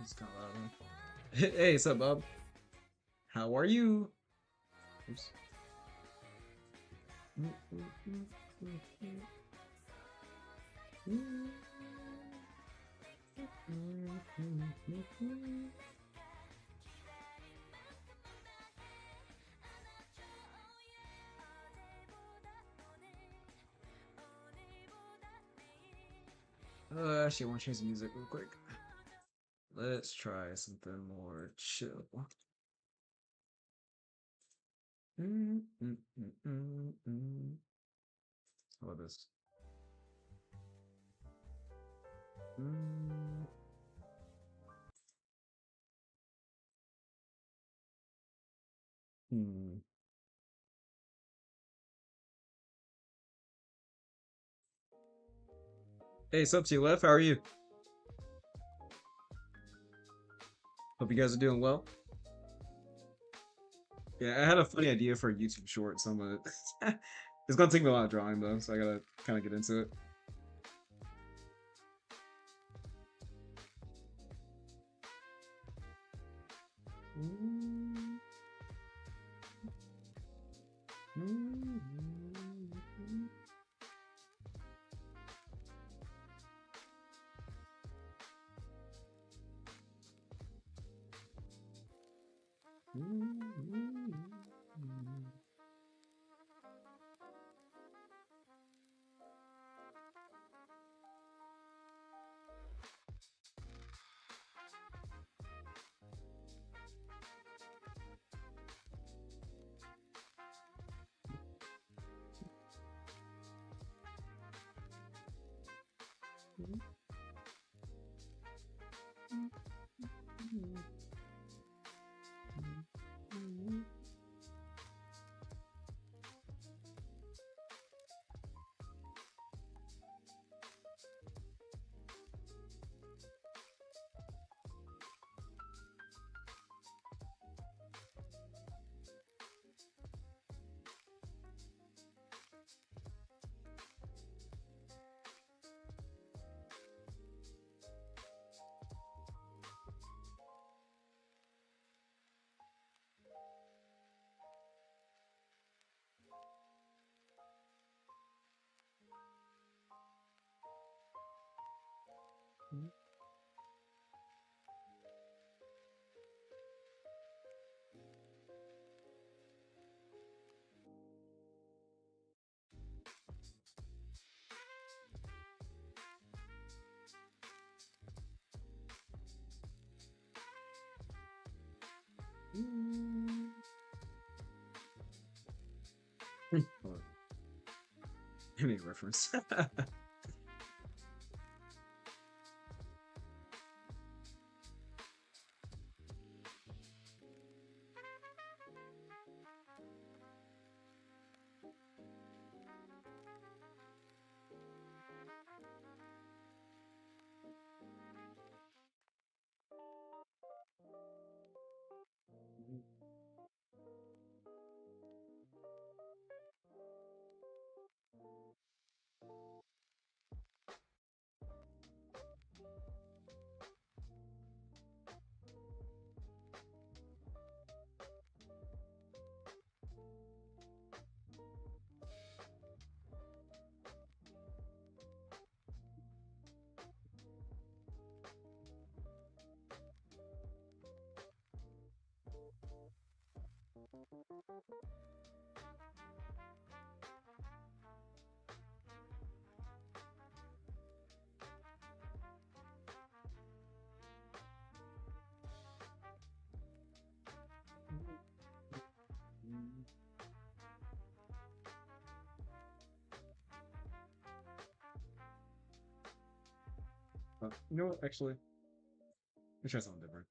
It's kind of loud, huh? Hey, what's up, Bob? How are you? Oops. Actually, I want to change the music real quick. Let's try something more chill. How about this? Hmm. Hey, sup to you, Left? How are you? Hope you guys are doing well. Yeah, I had a funny idea for a YouTube short, so I'm gonna. It's gonna take me a lot of drawing though, so I gotta kind of get into it. Give me a reference. You know what? Actually, let me try something different.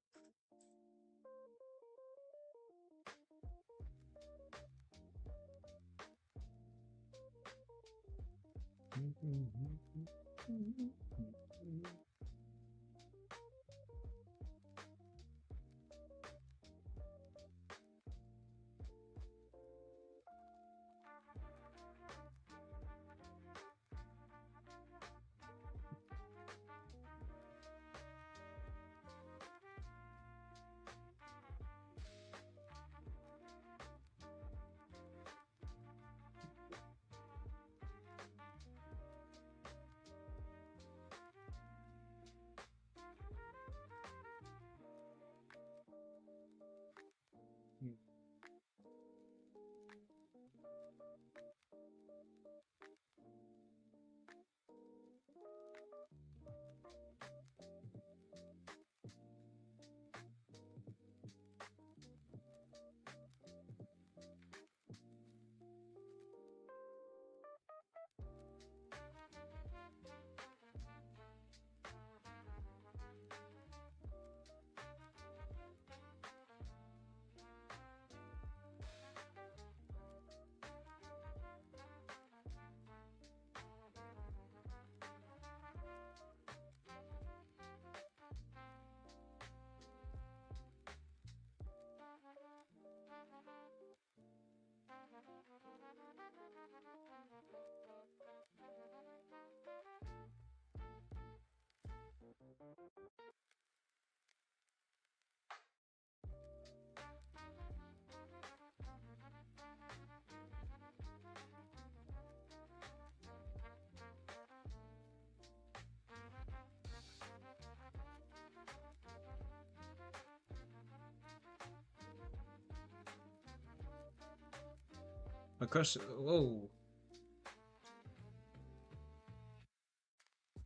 My crush. Whoa.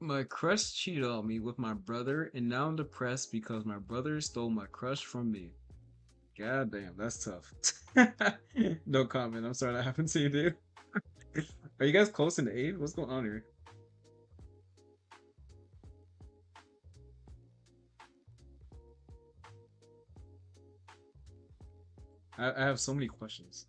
My crush cheated on me with my brother, and now I'm depressed because my brother stole my crush from me. God damn, that's tough. No comment. I'm sorry that happened to you, dude. Are you guys close in age? What's going on here? I have so many questions.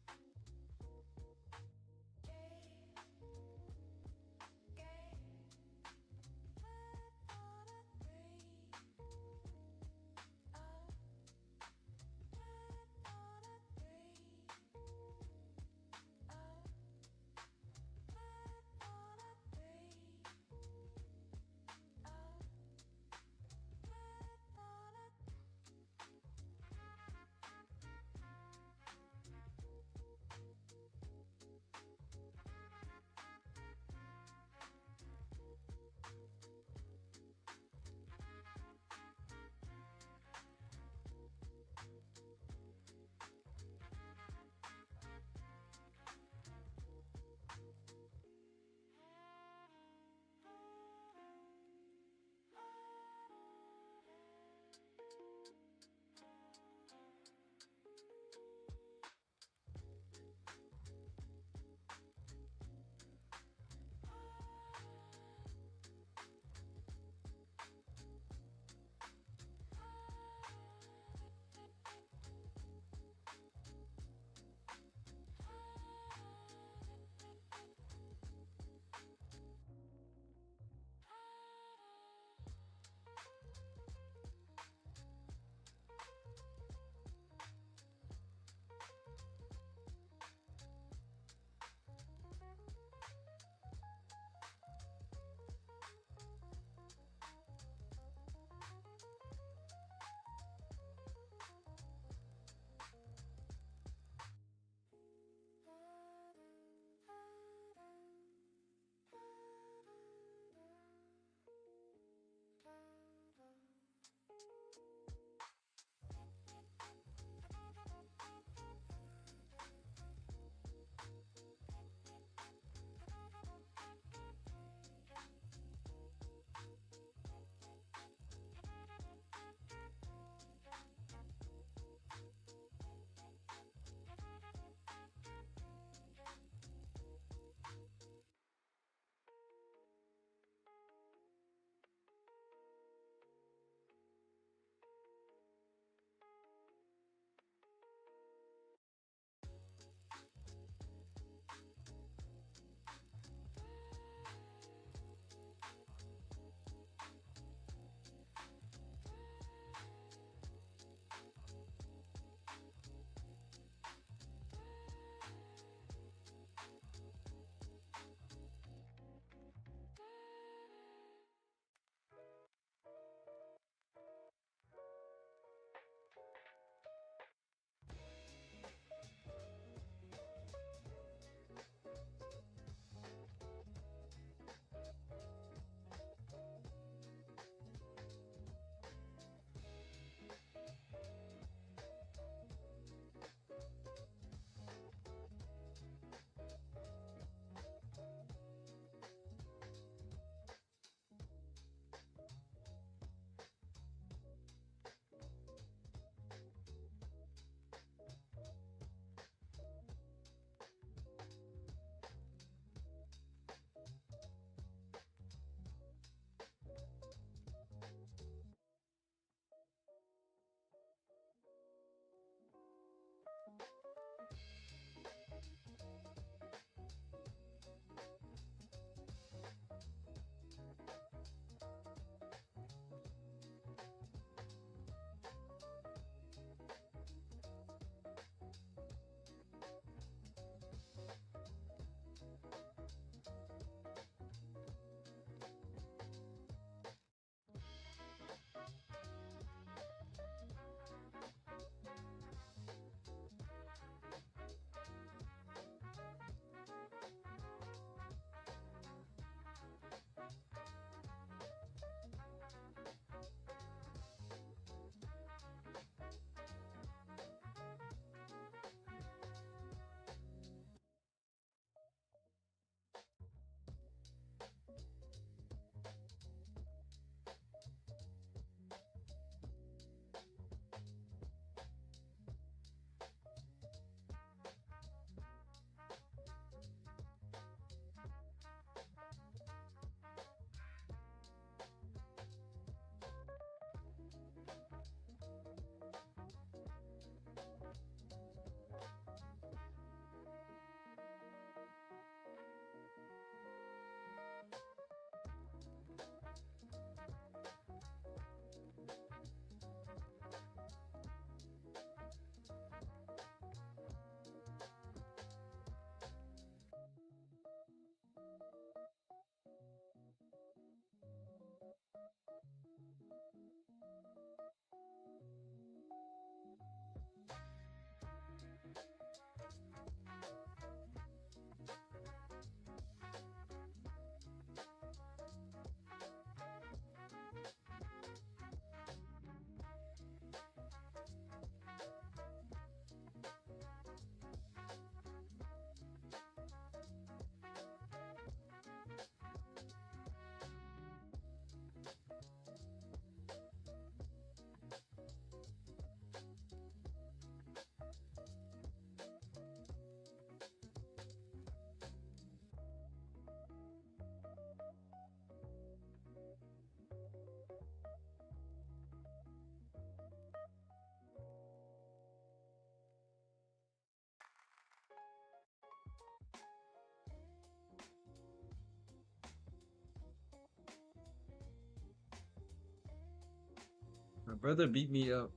brother beat me up.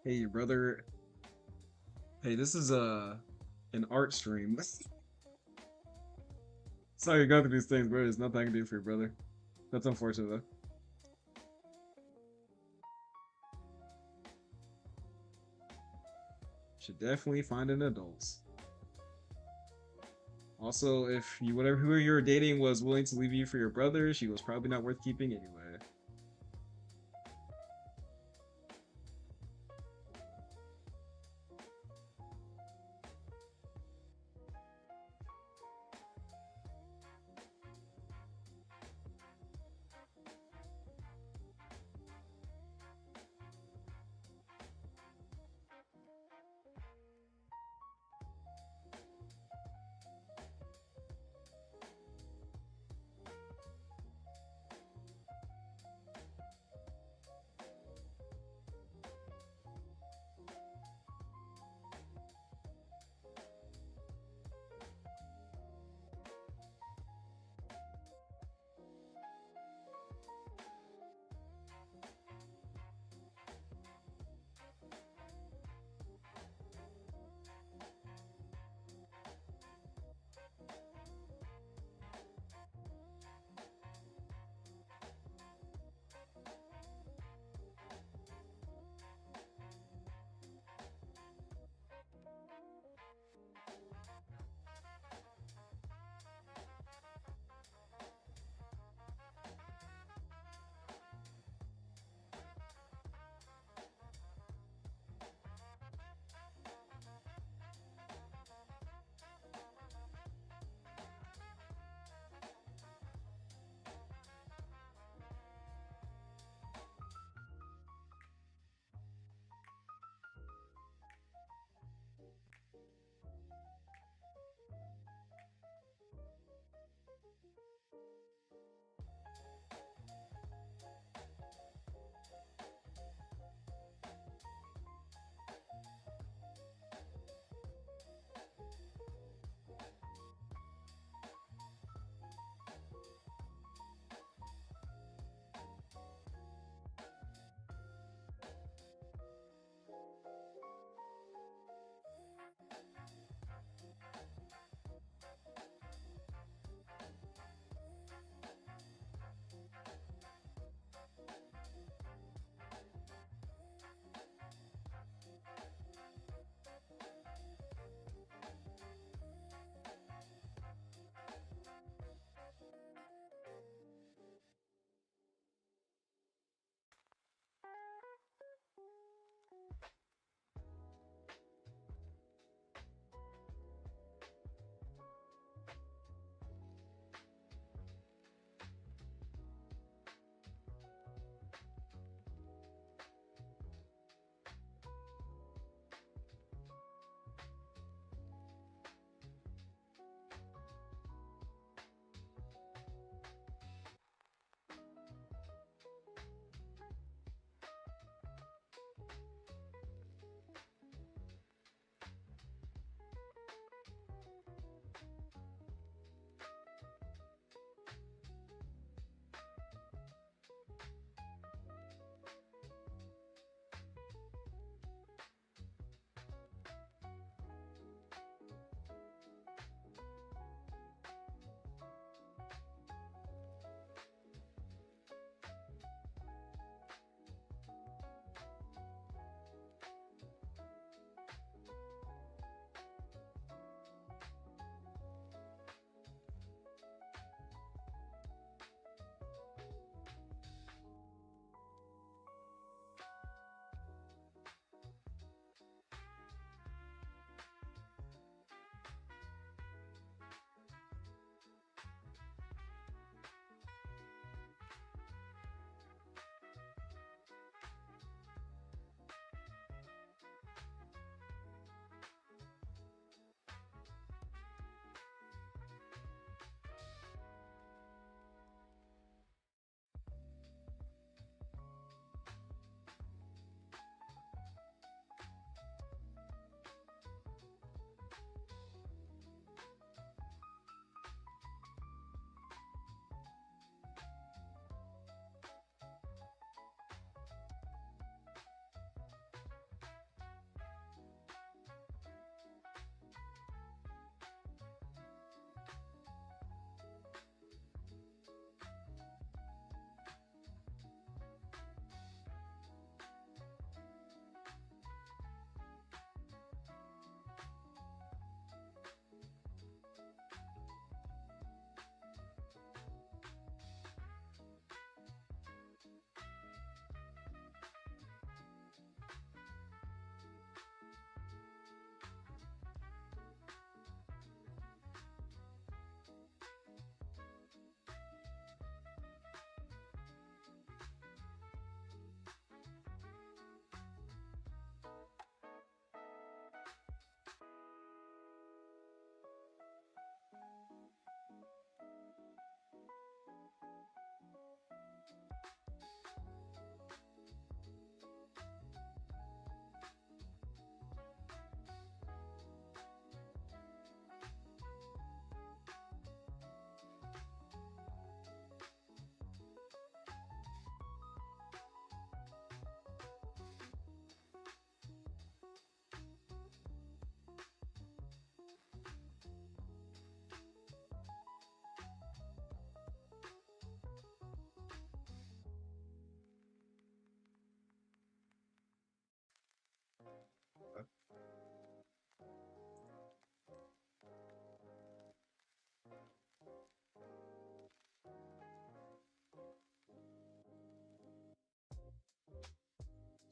Hey, brother. Hey, this is an art stream. Sorry you got through these things, bro. There's nothing I can do for you, brother. That's unfortunate though. Should definitely find an adult. Also, if you whatever who you were dating was willing to leave you for your brother, she was probably not worth keeping anyway.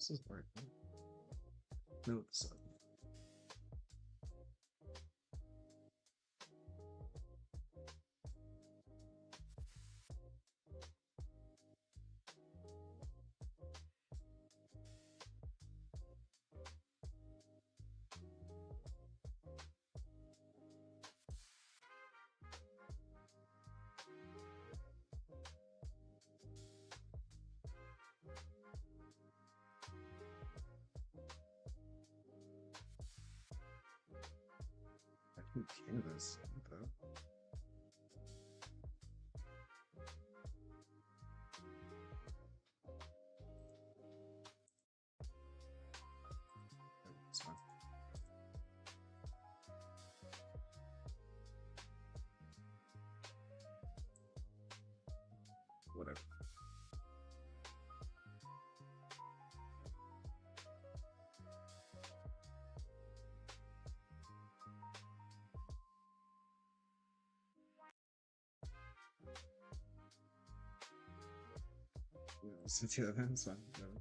This is right. No, this is I can canvas though. It's fine. Whatever. Yeah, it's fine. Whatever.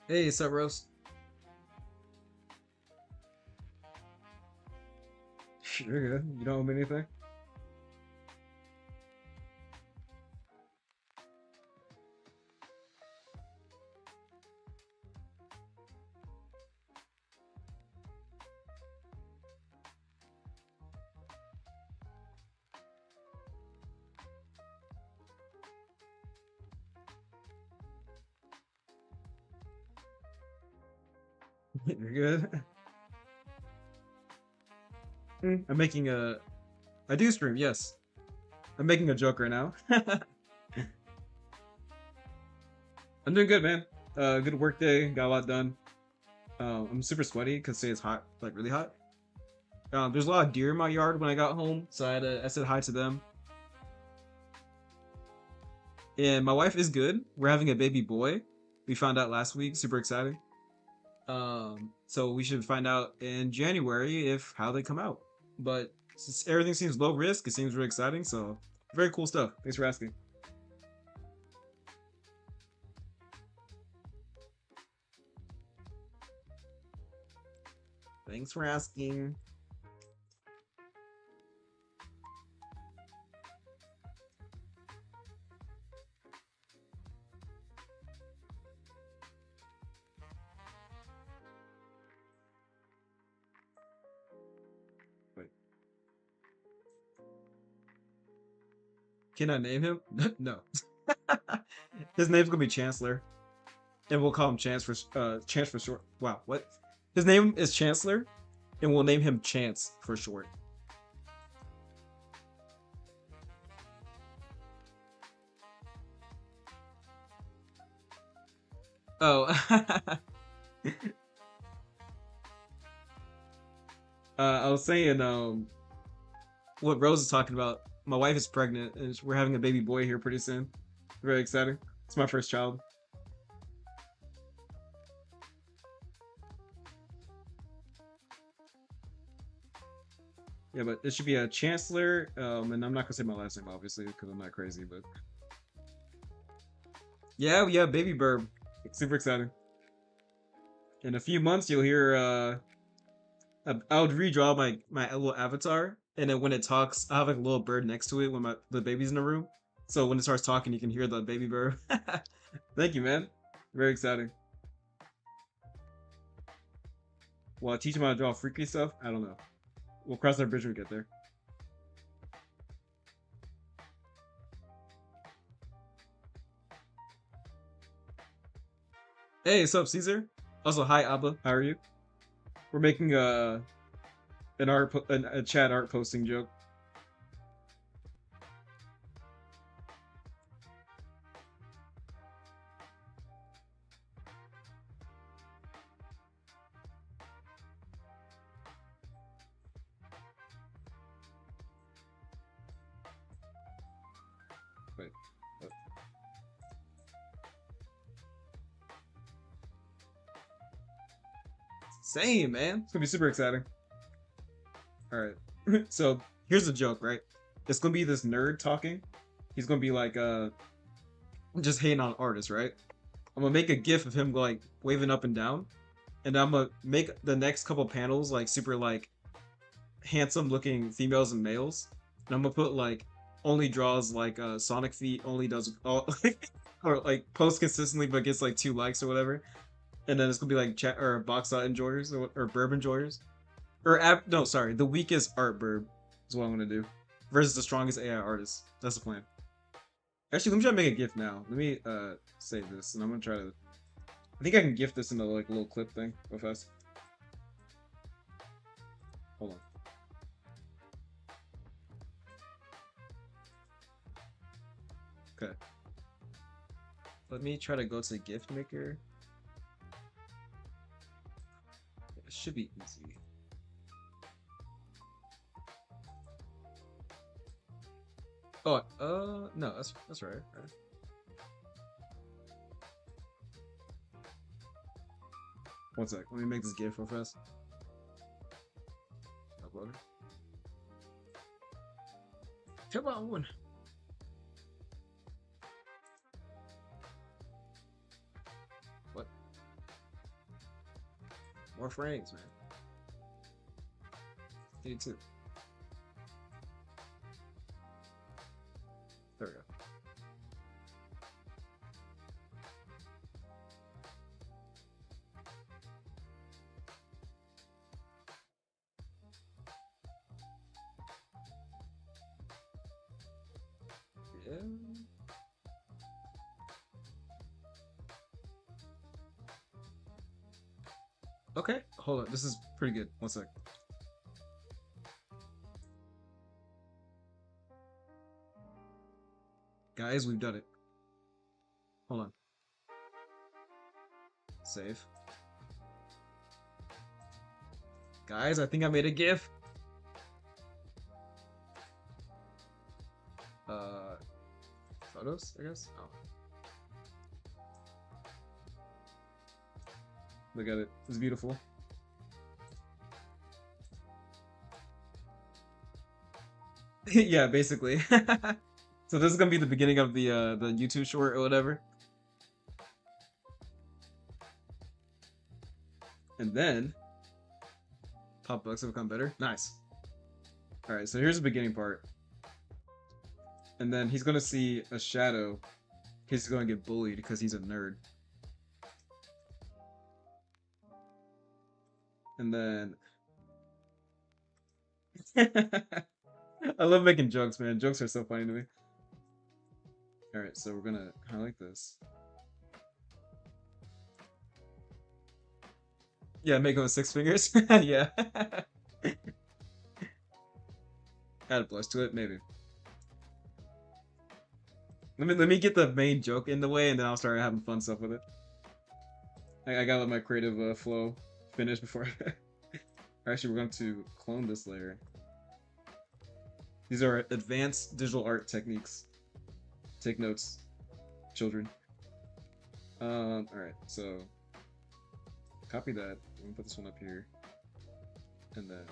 Hey, sup, Rose? You're good. You don't owe me anything? You're good. I'm making a. I do stream, yes. I'm making a joke right now. I'm doing good, man. Good work day. Got a lot done. I'm super sweaty because today it's hot, like really hot. There's a lot of deer in my yard when I got home, so I said hi to them. And my wife is good. We're having a baby boy. We found out last week. Super exciting. So we should find out in January if how they come out. But since everything seems low risk, it seems really exciting. So very cool stuff. Thanks for asking. Thanks for asking. Can I name him? No. His name's gonna be Chancellor, and we'll call him Chance for short. Wow, what? His name is Chancellor, and we'll name him Chance for short. Oh, I was saying, what Rose is talking about. My wife is pregnant, and we're having a baby boy here pretty soon. Very exciting. It's my first child. Yeah, but it should be a Chancellor, and I'm not gonna say my last name obviously because I'm not crazy, but yeah, we have baby burb. It's super exciting. In a few months, you'll hear. I'll redraw my little avatar, and then when it talks, I have like a little bird next to it when the baby's in the room. So when it starts talking, you can hear the baby bird. Thank you, man. Very exciting. Well, I teach him how to draw freaky stuff. I don't know. We'll cross that bridge when we get there. Hey, what's up, Caesar? Also, hi, Abba. How are you? We're making a chat art posting joke. Wait. What? Same, man. It's gonna be super exciting. All right. So here's the joke, right? It's gonna be this nerd talking. He's gonna be like, just hating on artists, right? I'm gonna make a gif of him like waving up and down, and I'm gonna make the next couple panels like super like handsome looking females and males, and I'm gonna put like only draws like Sonic Feet only does all or like posts consistently but gets like 2 likes or whatever, and then it's gonna be like chat or box out enjoyers or burb enjoyers or no, sorry, the weakest art burb is what I'm gonna do versus the strongest AI artist. That's the plan. Actually, let me try to make a GIF now. Let me save this, and I'm gonna try to. I think I can GIF this into like a little clip thing real fast. Hold on. Okay. Let me try to go to GIF maker. It should be easy. Oh, no, that's right. Right. One sec. Let me make this GIF real fast. Upload it. Come on. What? More frames, man. Need two. There we go. Yeah. Okay, hold on. This is pretty good. One sec. Guys, we've done it. Hold on. Save. Guys, I think I made a GIF. Photos, I guess? Oh. Look at it. It's beautiful. Yeah, basically. So this is gonna be the beginning of the YouTube short or whatever. And then pop bucks have become better. Nice. Alright, so here's the beginning part. And then he's gonna see a shadow in case he's gonna get bullied because he's a nerd. And then I love making jokes, man. Jokes are so funny to me. All right, so we're gonna highlight this. Yeah, make him with 6 fingers. Yeah. Add a blush to it, maybe. Let me get the main joke in the way, and then I'll start having fun stuff with it. I gotta let my creative flow finish before. Actually, we're going to clone this layer. These are advanced digital art techniques. Take notes, children. All right, so copy that. I'm gonna put this one up here, and then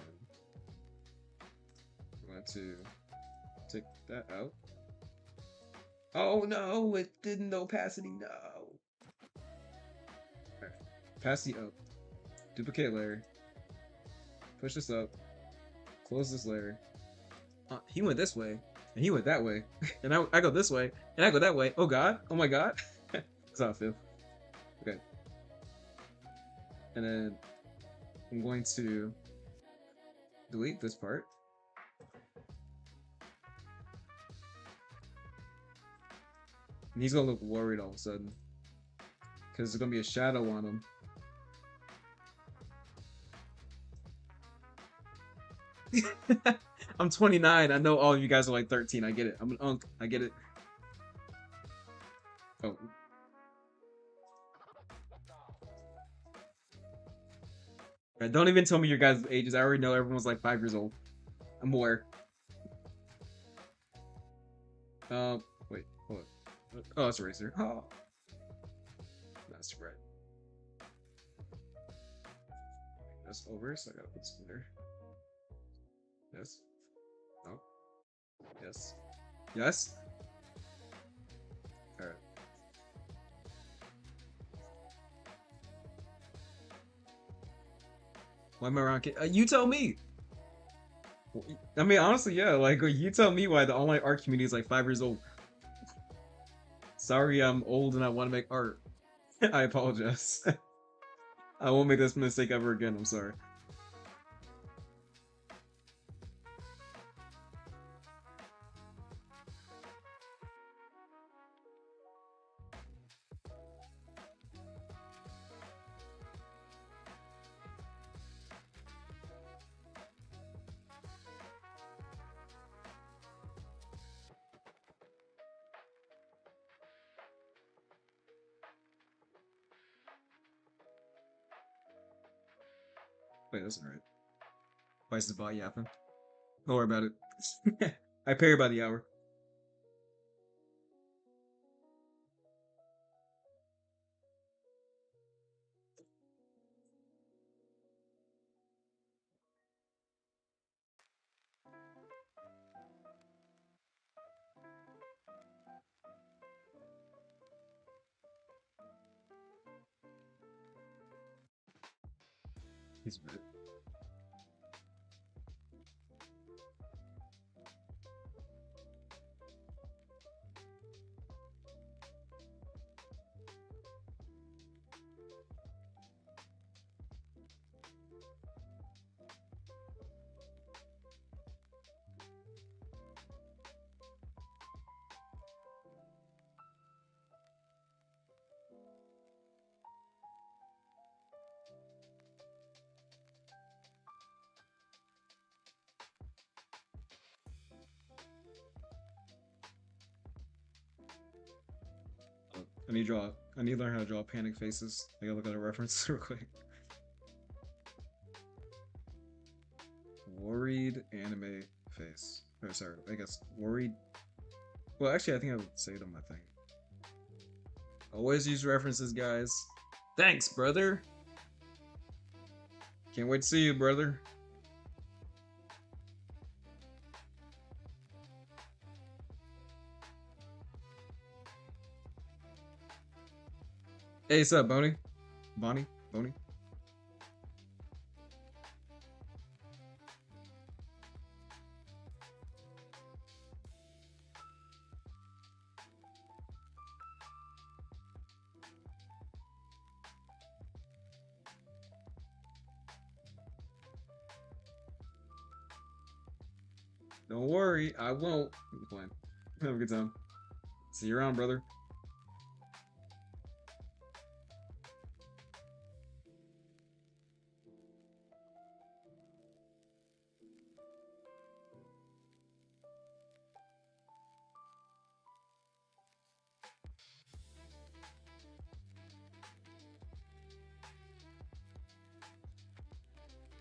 we're going to take that out. Oh no, it didn't know opacity. No. Right. Opacity up. Duplicate layer. Push this up. Close this layer. He went this way, and he went that way, and I go this way, and I go that way. Oh god! Oh my god! That's how I feel. Okay. And then I'm going to delete this part. And he's gonna look worried all of a sudden, because there's gonna be a shadow on him. I'm 29. I know all of you guys are like 13. I get it. I'm an unk. I get it. Oh. Right, don't even tell me your guys' ages. I already know everyone's like 5 years old. I'm aware. Wait, hold on. Oh, it's eraser. Oh. That's too bright. That's over, so I gotta put this in there. Yes. No. Yes. Yes. Alright. Why am I around? You tell me. I mean, honestly, yeah. Like, you tell me why the online art community is like 5 years old. Sorry, I'm old and I want to make art. I apologize. I won't make this mistake ever again. I'm sorry. Wait, that's not right. Why is the bot yapping? Don't worry about it. I pay her by the hour. He's a bit. I need to draw. I need to learn how to draw panic faces. I gotta look at a reference real quick. Worried anime face. Oh, sorry. I guess worried. Well, actually, I think I would say it on my thing. Always use references, guys. Thanks, brother. Can't wait to see you, brother. Hey, what's up, Bonnie? Bonnie? Bonnie? Don't worry, I won't. I'm playing. Have a good time. See you around, brother.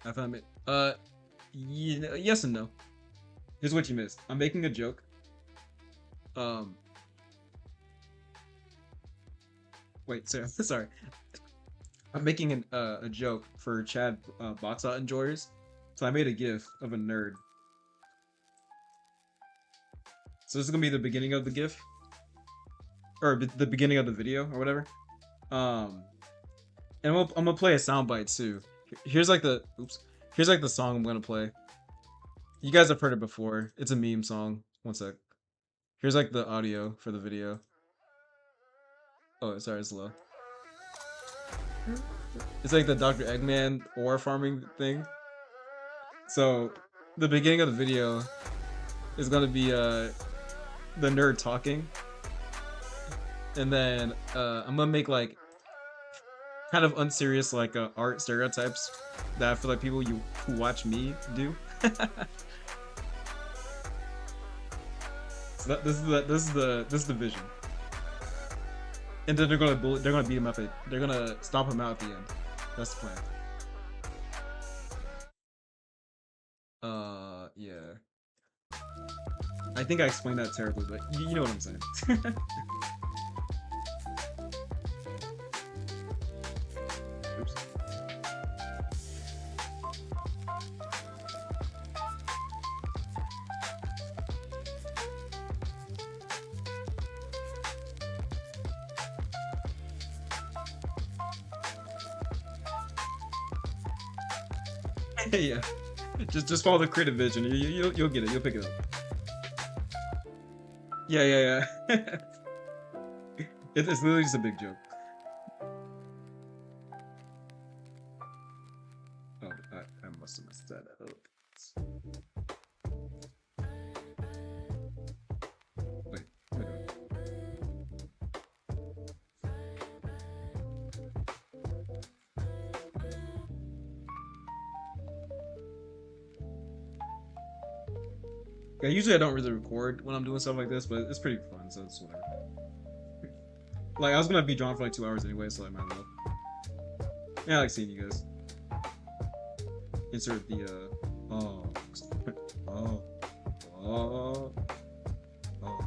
I found it. Yes and no. Here's what you missed. I'm making a joke. Um, wait, sorry, sorry. I'm making a joke for Chad box out enjoyers. So I made a GIF of a nerd. So this is gonna be the beginning of the GIF, or the beginning of the video, or whatever. Um, and I'm gonna play a soundbite too. Here's like the oops. Here's like the song I'm gonna play. You guys have heard it before. It's a meme song. One sec. Here's like the audio for the video. Oh, sorry, it's low. It's like the Dr. Eggman ore farming thing. So the beginning of the video is gonna be the nerd talking, and then I'm gonna make like kind of unserious like art stereotypes that I feel like people who watch me do. So this is the vision. And then they're gonna beat him up. They're gonna stomp him out at the end. That's the plan. Yeah. I think I explained that terribly, but you know what I'm saying. Oops. Yeah. Just follow the creative vision. You'll get it. You'll pick it up. Yeah. It's literally just a big joke. Oh, I must have messed that up. Wait. Yeah, usually I don't really record when I'm doing stuff like this, but it's pretty fun, so it's whatever. Like, I was gonna be drawn for like 2 hours anyway, so I might as well. Yeah, I like seeing you guys. Insert the, oh. Oh. Oh. Oh.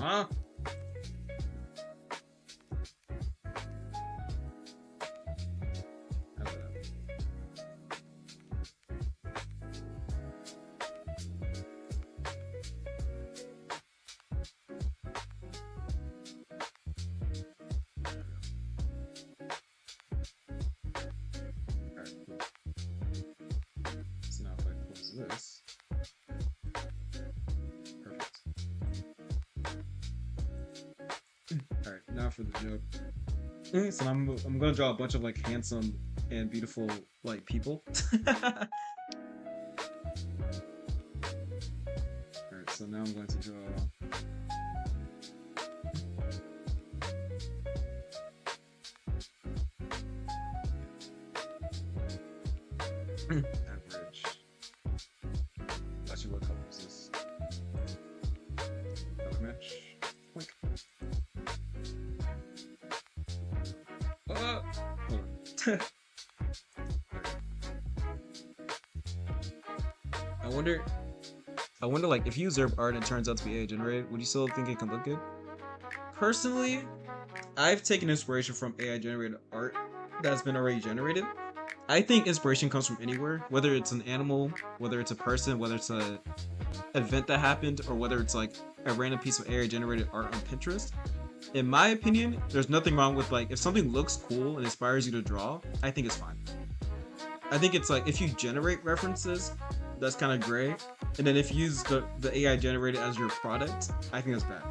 Huh? So now if I close this, perfect. Alright, now for the joke. So I'm gonna draw a bunch of like handsome and beautiful like people. Alright, so now I'm going to draw average. Actually, what color is this? Color match. Blink. Hold on. I wonder, like, if you observe art and it turns out to be AI generated, would you still think it can look good? Personally, I've taken inspiration from AI generated art that's been already generated. I think inspiration comes from anywhere, whether it's an animal, whether it's a person, whether it's a event that happened, or whether it's like a random piece of AI generated art on Pinterest. In my opinion, there's nothing wrong with, like, if something looks cool and inspires you to draw, I think it's fine. I think it's like if you generate references, that's kind of gray. And then if you use the AI generated as your product, I think that's bad.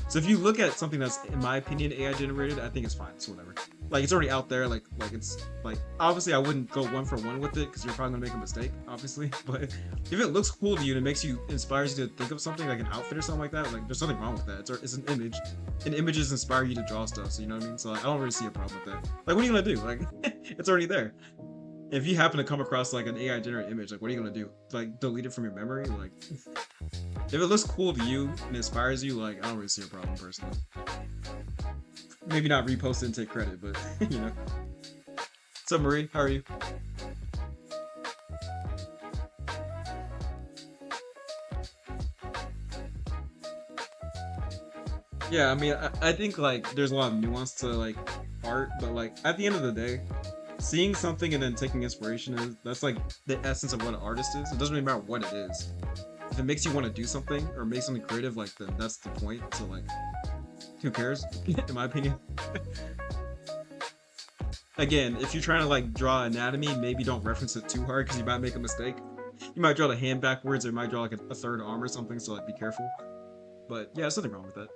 So if you look at something that's, in my opinion, AI generated, I think it's fine. So whatever. Like, it's already out there. Like it's like, obviously I wouldn't go 1-for-1 with it because you're probably gonna make a mistake, obviously. But if it looks cool to you and it makes you, inspires you to think of something like an outfit or something like that, like there's nothing wrong with that. It's an image, and images inspire you to draw stuff. So you know what I mean. So like, I don't really see a problem with that. Like, what are you gonna do? Like, it's already there. If you happen to come across like an AI generated image, like what are you gonna do? Like delete it from your memory? Like, if it looks cool to you and inspires you, like I don't really see a problem personally. Maybe not repost it and take credit, but you know. What's up, Marie? How are you? Yeah, I mean, I think like there's a lot of nuance to like art, but like at the end of the day, seeing something and then taking inspiration that's like the essence of what an artist is. It doesn't really matter what it is. If it makes you want to do something or make something creative, like then that's the point. So like, who cares? In my opinion. Again, if you're trying to like draw anatomy, maybe don't reference it too hard because you might make a mistake. You might draw the hand backwards, or you might draw like a third arm or something. So like, be careful. But yeah, there's nothing wrong with that.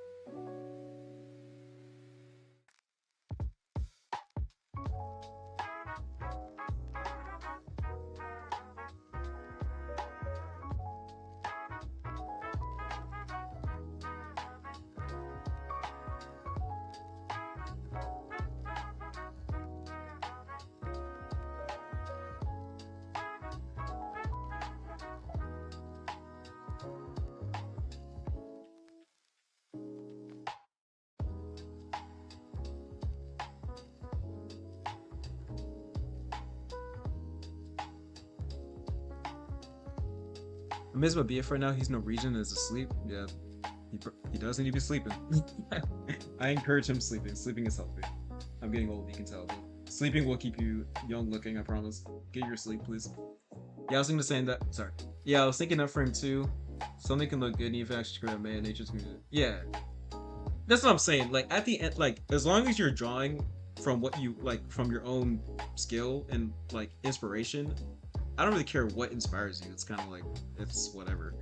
I'm amazed my BF right now. He's Norwegian and is asleep. Yeah, he does need to be sleeping. I encourage him sleeping. Sleeping is healthy. I'm getting old, you can tell. But sleeping will keep you young looking, I promise. Get your sleep, please. Yeah, I was thinking the same that. Sorry. Yeah, I was thinking that frame too. Something can look good, and you actually create a man. Nature's gonna. Yeah, that's what I'm saying. Like at the end, like as long as you're drawing from what you like, from your own skill and like inspiration, I don't really care what inspires you. It's kind of like, it's whatever.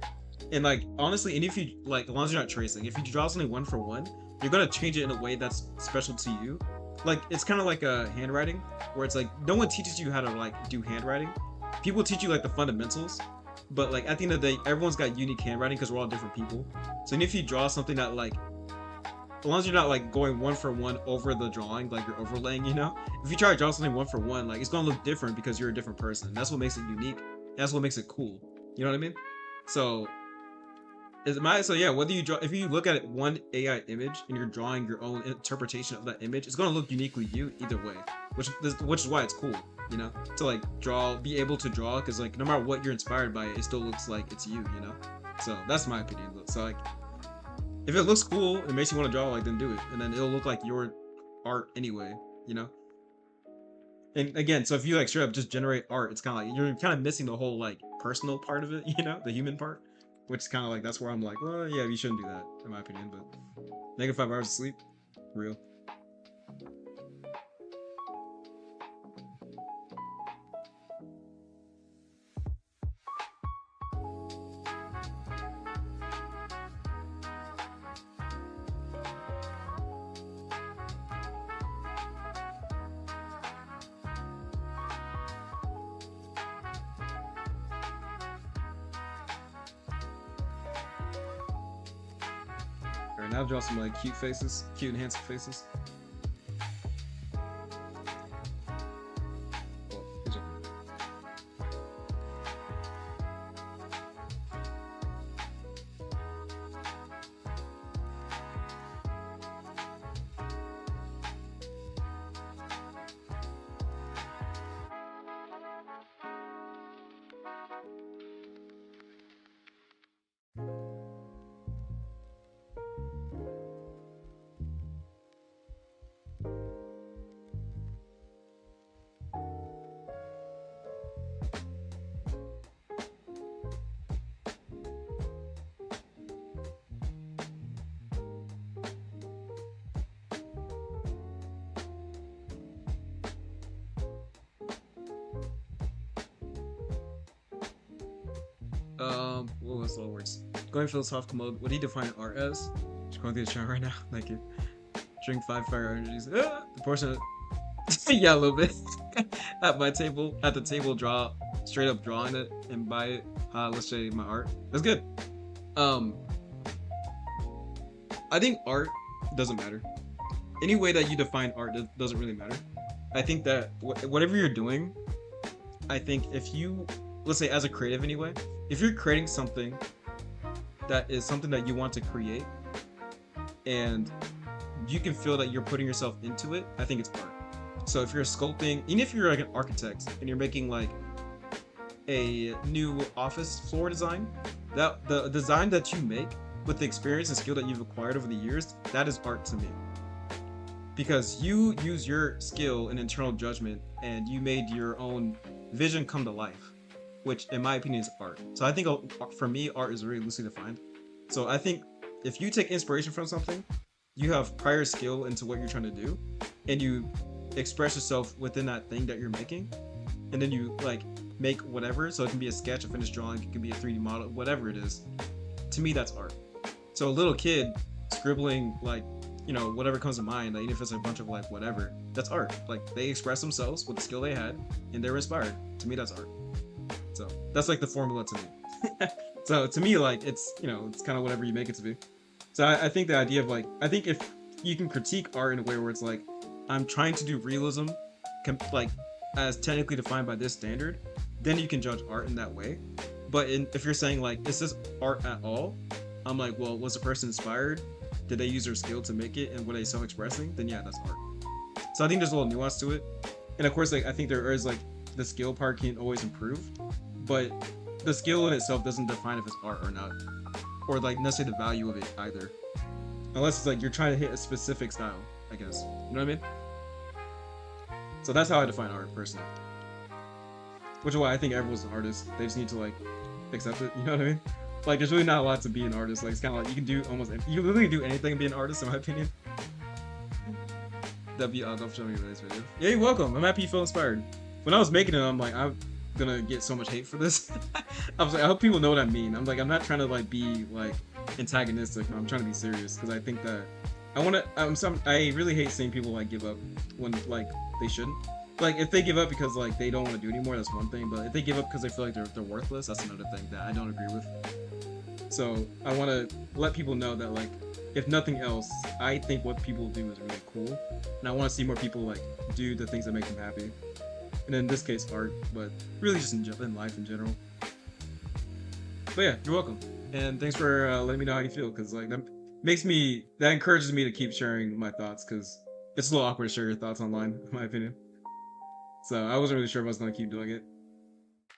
And like honestly, and if you like, as long as you're not tracing, if you draw something 1-for-1, you're gonna change it in a way that's special to you. Like it's kind of like a handwriting, where it's like no one teaches you how to like do handwriting. People teach you like the fundamentals, but like at the end of the day, everyone's got unique handwriting because we're all different people. So even if you draw something that like, as long as you're not like going 1-for-1 over the drawing, like you're overlaying, you know. If you try to draw something 1-for-1, like it's gonna look different because you're a different person. That's what makes it unique. That's what makes it cool. You know what I mean? So so yeah, whether you draw, if you look at one AI image and you're drawing your own interpretation of that image, it's gonna look uniquely you either way, which is why it's cool, you know, to like be able to draw, because like no matter what you're inspired by, it still looks like it's you, you know. So that's my opinion. So like, If it looks cool, it makes you want to draw, like, then do it, and then it'll look like your art anyway, you know. And again, so if you like straight up just generate art, it's kind of like you're kind of missing the whole like personal part of it, you know, the human part, which is kind of like that's where I'm like, well, yeah, you shouldn't do that, in my opinion. But -5 hours of sleep, real. All right, now draw some like cute faces, cute and handsome faces. Oh, good job. What was the words? Going philosophical mode. What do you define art as? Just going through the chart right now. Thank you. Drink 5 fire energies. Ah! The portion of yeah, a little bit. At the table, draw straight up drawing it and buy it. Let's say my art. That's good. Um, I think art doesn't matter. Any way that you define art doesn't really matter. I think that whatever you're doing, I think if you, let's say as a creative anyway, if you're creating something that is something that you want to create and you can feel that you're putting yourself into it, I think it's art. So if you're sculpting, even if you're like an architect and you're making like a new office floor design, that the design that you make with the experience and skill that you've acquired over the years, that is art to me. Because you use your skill and internal judgment and you made your own vision come to life, which in my opinion is art. So I think for me, art is very loosely defined. So I think if you take inspiration from something, you have prior skill into what you're trying to do, and you express yourself within that thing that you're making, and then you like make whatever. So it can be a sketch, a finished drawing, it can be a 3D model, whatever it is. To me, that's art. So a little kid scribbling like, you know, whatever comes to mind, like, even if it's a bunch of like whatever, that's art. Like they express themselves with the skill they had and they're inspired. To me, that's art. So that's like the formula to me. So to me, like it's, you know, it's kind of whatever you make it to be. So I think the idea of like, I think if you can critique art in a way where it's like, I'm trying to do realism, like as technically defined by this standard, then you can judge art in that way. But if you're saying like, is this art at all? I'm like, well, was the person inspired? Did they use their skill to make it, and were they self-expressing? Then yeah, that's art. So I think there's a little nuance to it, and of course, like I think there is like the skill part can always improve, but the skill in itself doesn't define if it's art or not, or like necessarily the value of it either, unless it's like you're trying to hit a specific style, I guess. You know what I mean? So that's how I define art personally. Which is why I think everyone's an artist. They just need to like accept it. You know what I mean? Like, there's really not a lot to be an artist. Like, it's kind of like you can do almost, you can literally do anything and be an artist, in my opinion. Don't show me this video. Yeah, you're welcome. I'm happy you feel inspired. When I was making it, I'm like, I'm gonna get so much hate for this. I was like, I hope people know what I mean. I'm like, I'm not trying to like be like antagonistic. I'm trying to be serious because I think that I really hate seeing people like give up when like they shouldn't. Like, if they give up because like they don't want to do anymore, that's one thing. But if they give up because they feel like they're worthless, that's another thing that I don't agree with. So I want to let people know that like, if nothing else, I think what people do is really cool, and I want to see more people like do the things that make them happy. And in this case, art, but really just in life in general. But yeah, you're welcome, and thanks for letting me know how you feel, because like that encourages me to keep sharing my thoughts, because it's a little awkward to share your thoughts online, in my opinion. So I wasn't really sure if I was gonna keep doing it,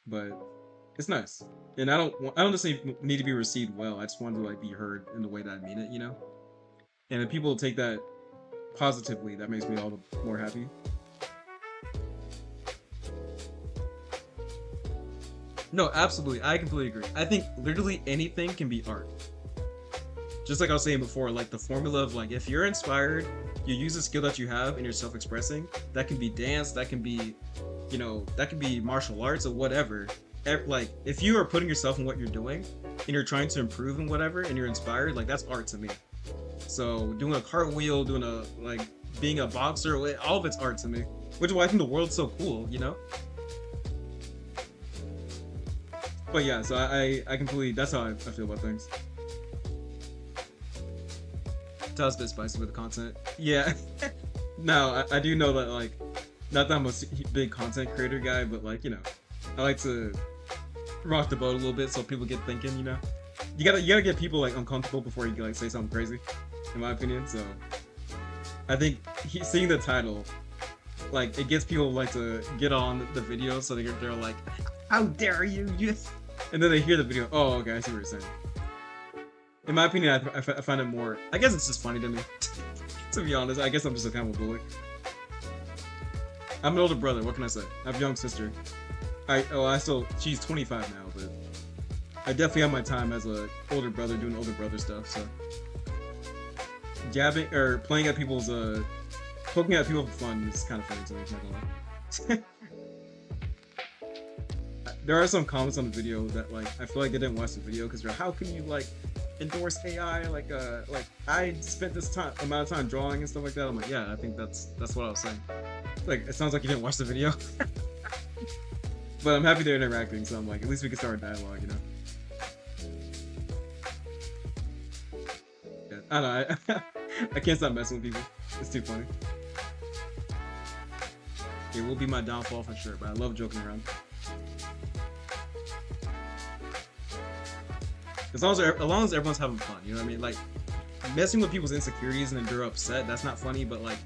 but It's nice, and I don't necessarily need to be received well. I just want to like be heard in the way that I mean it, you know. And if people take that positively, that makes me all the more happy. No, absolutely, I completely agree. I think literally anything can be art. Just like I was saying before, like the formula of like if you're inspired, you use the skill that you have and you're self-expressing. That can be dance, that can be, you know, that can be martial arts or whatever. Like if you are putting yourself in what you're doing and you're trying to improve in whatever and you're inspired, like that's art to me. So doing a cartwheel, doing a like being a boxer, all of it's art to me. Which is why I think the world's so cool, you know? But yeah, so I completely, that's how I feel about things. Tell us a bit spicy with the content. Yeah. No, I do know that like, not that I'm a big content creator guy, but like, you know, I like to rock the boat a little bit so people get thinking, you know? You gotta get people like uncomfortable before you can like say something crazy, in my opinion. So I think seeing the title, like it gets people like to get on the video, so they're like, how dare you? And then they hear the video. Oh, okay, I see what you're saying. In my opinion, I find it more. I guess it's just funny to me. To be honest, I guess I'm just a kind of bully. I'm an older brother. What can I say? I have a young sister. She's 25 now, but I definitely have my time as a older brother doing older brother stuff. So jabbing or playing at people's poking at people for fun is kind of funny to me. Not gonna lie. There are some comments on the video that like I feel like they didn't watch the video because they're how can you like endorse AI like I spent this amount of time drawing and stuff like that. I'm like, yeah, I think that's what I was saying. Like it sounds like you didn't watch the video. But I'm happy they're interacting, so I'm like, at least we can start a dialogue, you know. Yeah, I don't know, I can't stop messing with people. It's too funny. It will be my downfall for sure, but I love joking around. As long as everyone's having fun, you know what I mean? Like messing with people's insecurities and then they're upset, that's not funny. But like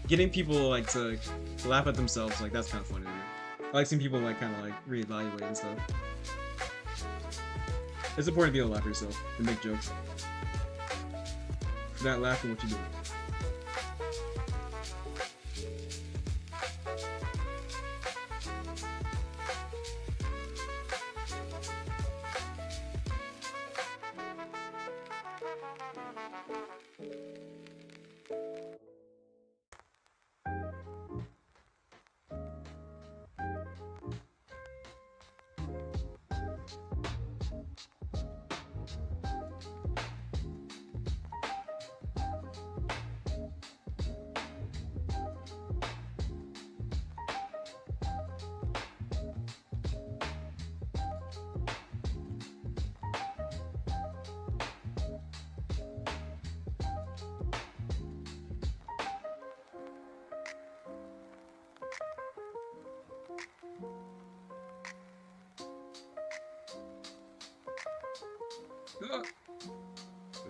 getting people like to laugh at themselves, like that's kind of funny to me. I like seeing people like kind of like reevaluate and stuff. It's important to be able to laugh at yourself and make jokes. If you're not laughing, what you doing?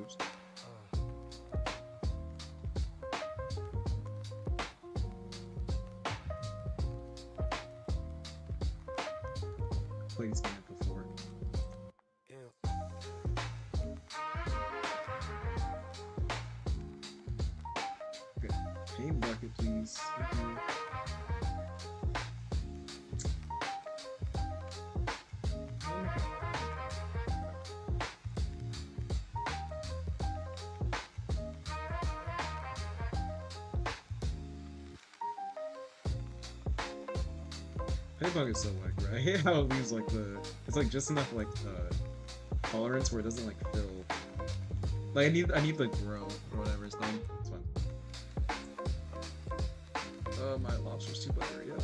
Oops. Played this game before. Yeah. Okay. Paint bucket, please. Paint bucket's so whack, right? I hate how it leaves like it's like just enough like tolerance where it doesn't like fill. Like I need the grow or whatever it's done. It's fine. My lobster's too buttery up.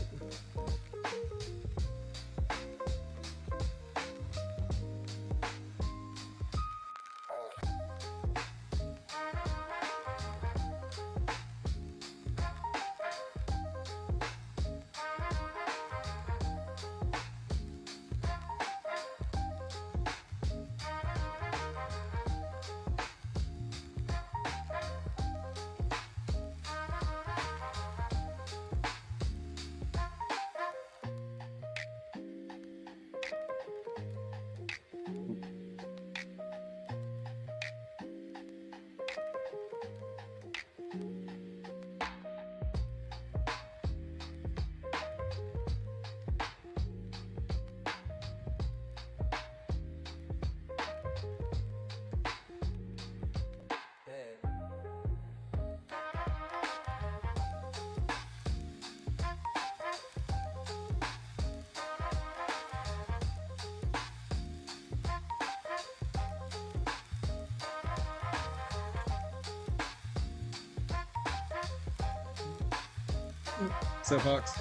So Hawks.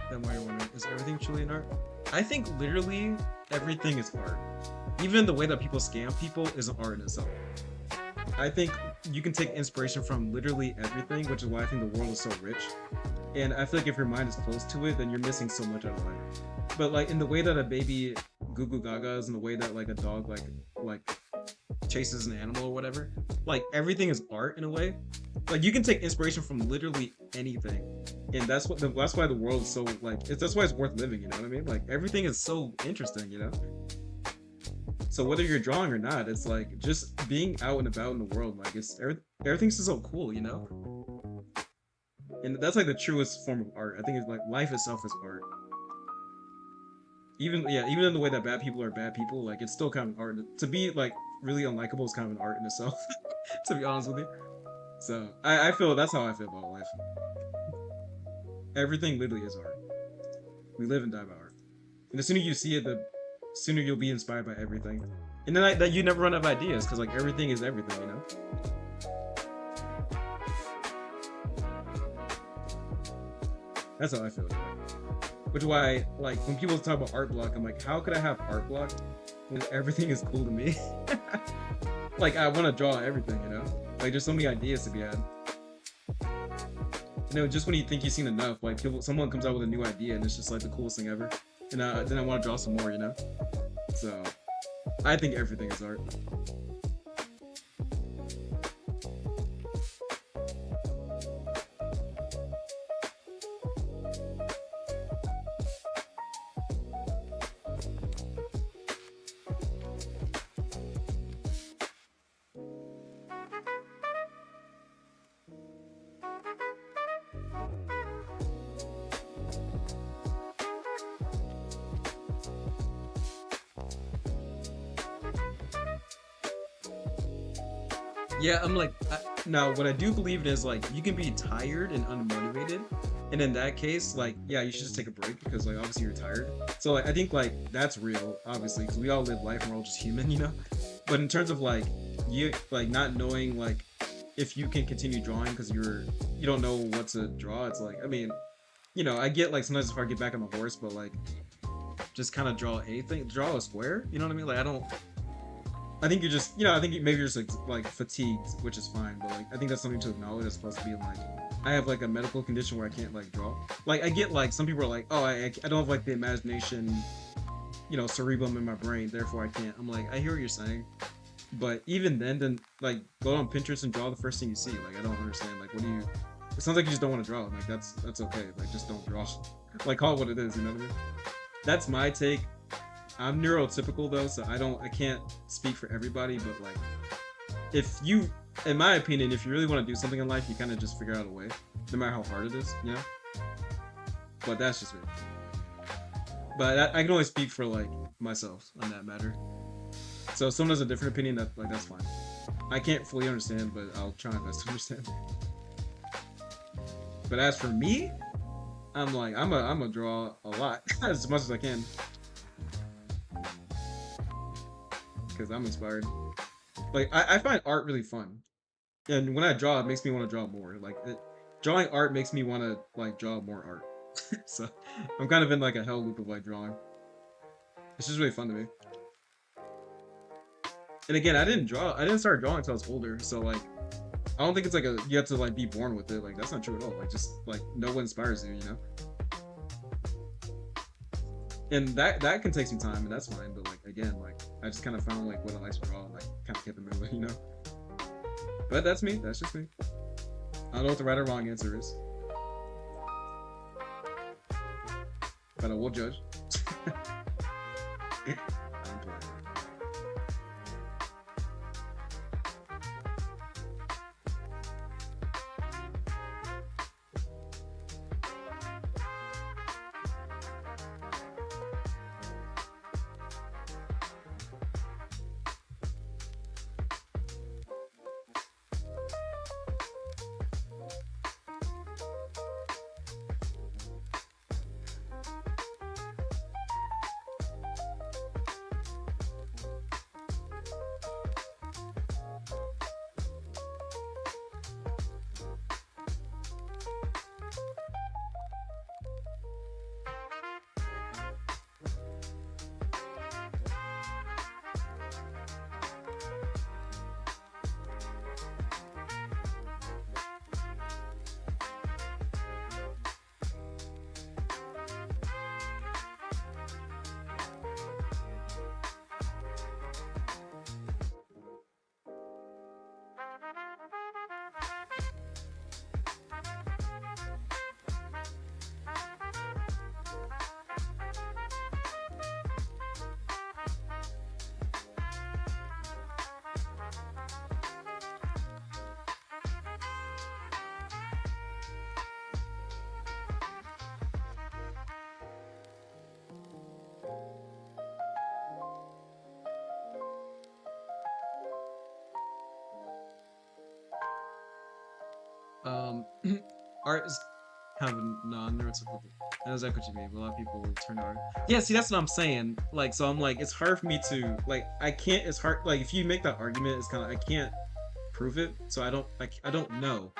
Then why you're wondering, is everything truly an art? I think literally everything is art. Even the way that people scam people is an art in itself. I think you can take inspiration from literally everything, which is why I think the world is so rich. And I feel like if your mind is close to it, then you're missing so much out of life. But like in the way that a baby goo goo gagas, in the way that like a dog like chases an animal or whatever, like everything is art in a way. Like you can take inspiration from literally anything, and that's why the world is so like that's why it's worth living. You know what I mean? Like everything is so interesting. You know. So whether you're drawing or not, it's like just being out and about in the world. Like everything's just so cool. You know. And that's like the truest form of art. I think it's like life itself is art. Even in the way that bad people are bad people, like it's still kind of art. To be like really unlikable is kind of an art in itself. To be honest with you. So I feel that's how I feel about life. Everything literally is art. We live and die by art. And the sooner you see it, the sooner you'll be inspired by everything. And then that you never run out of ideas because like everything is everything, you know? That's how I feel. Which is why, like, when people talk about art block, I'm like, how could I have art block when everything is cool to me? Like, I want to draw everything, you know? Like, there's so many ideas to be had. You know, just when you think you've seen enough, like, someone comes out with a new idea and it's just, like, the coolest thing ever. And then I want to draw some more, you know? So, I think everything is art. Yeah, I'm like, now what I do believe is like you can be tired and unmotivated, and in that case, like, yeah, you should just take a break because like obviously you're tired. So like I think like that's real, obviously, because we all live life and we're all just human, you know. But in terms of like you like not knowing like if you can continue drawing because you don't know what to draw, it's like I mean, you know, I get like sometimes it's hard to get back on the horse, but like just kind of draw anything, draw a square, you know what I mean? Like I think you're just, you know, I think maybe you're just like fatigued, which is fine, but like I think that's something to acknowledge as opposed to being like, I have like a medical condition where I can't like draw. Like I get like some people are like, oh, I don't have like the imagination, you know, cerebrum in my brain, therefore I can't. I'm like, I hear what you're saying, but even then like go on Pinterest and draw the first thing you see. Like I don't understand. Like what do you? It sounds like you just don't want to draw. Like that's okay. Like just don't draw. Like call it what it is. You know what I mean? That's my take. I'm neurotypical though, so I can't speak for everybody, but like, if you, in my opinion, if you really want to do something in life, you kind of just figure out a way, no matter how hard it is, you know? But that's just me. But I can only speak for like myself on that matter. So if someone has a different opinion, that's fine. I can't fully understand, but I'll try my best to understand. But as for me, I'm like, I'm gonna draw a lot, as much as I can. Because I'm inspired. Like I find art really fun, and when I draw, it makes me want to draw more. Like drawing art makes me want to like draw more art. So I'm kind of in like a hell loop of like drawing. It's just really fun to me. And again, I didn't start drawing until I was older. So like, I don't think it's like you have to like be born with it. Like that's not true at all. Like just like know what inspires you, you know. And that can take some time, and that's fine. But like again, like I just kind of found like what I like to draw, and like kind of kept it moving, you know. But that's me. That's just me. I don't know what the right or wrong answer is. but I will judge. I'm playing. Um, art is kind of a non-neurotypical. I know exactly what you mean. But a lot of people turn to art. Yeah, see, that's what I'm saying. Like, so I'm like, it's hard for me to like. I can't. It's hard. Like, if you make that argument, it's kind of I can't prove it. So I don't like. I don't know.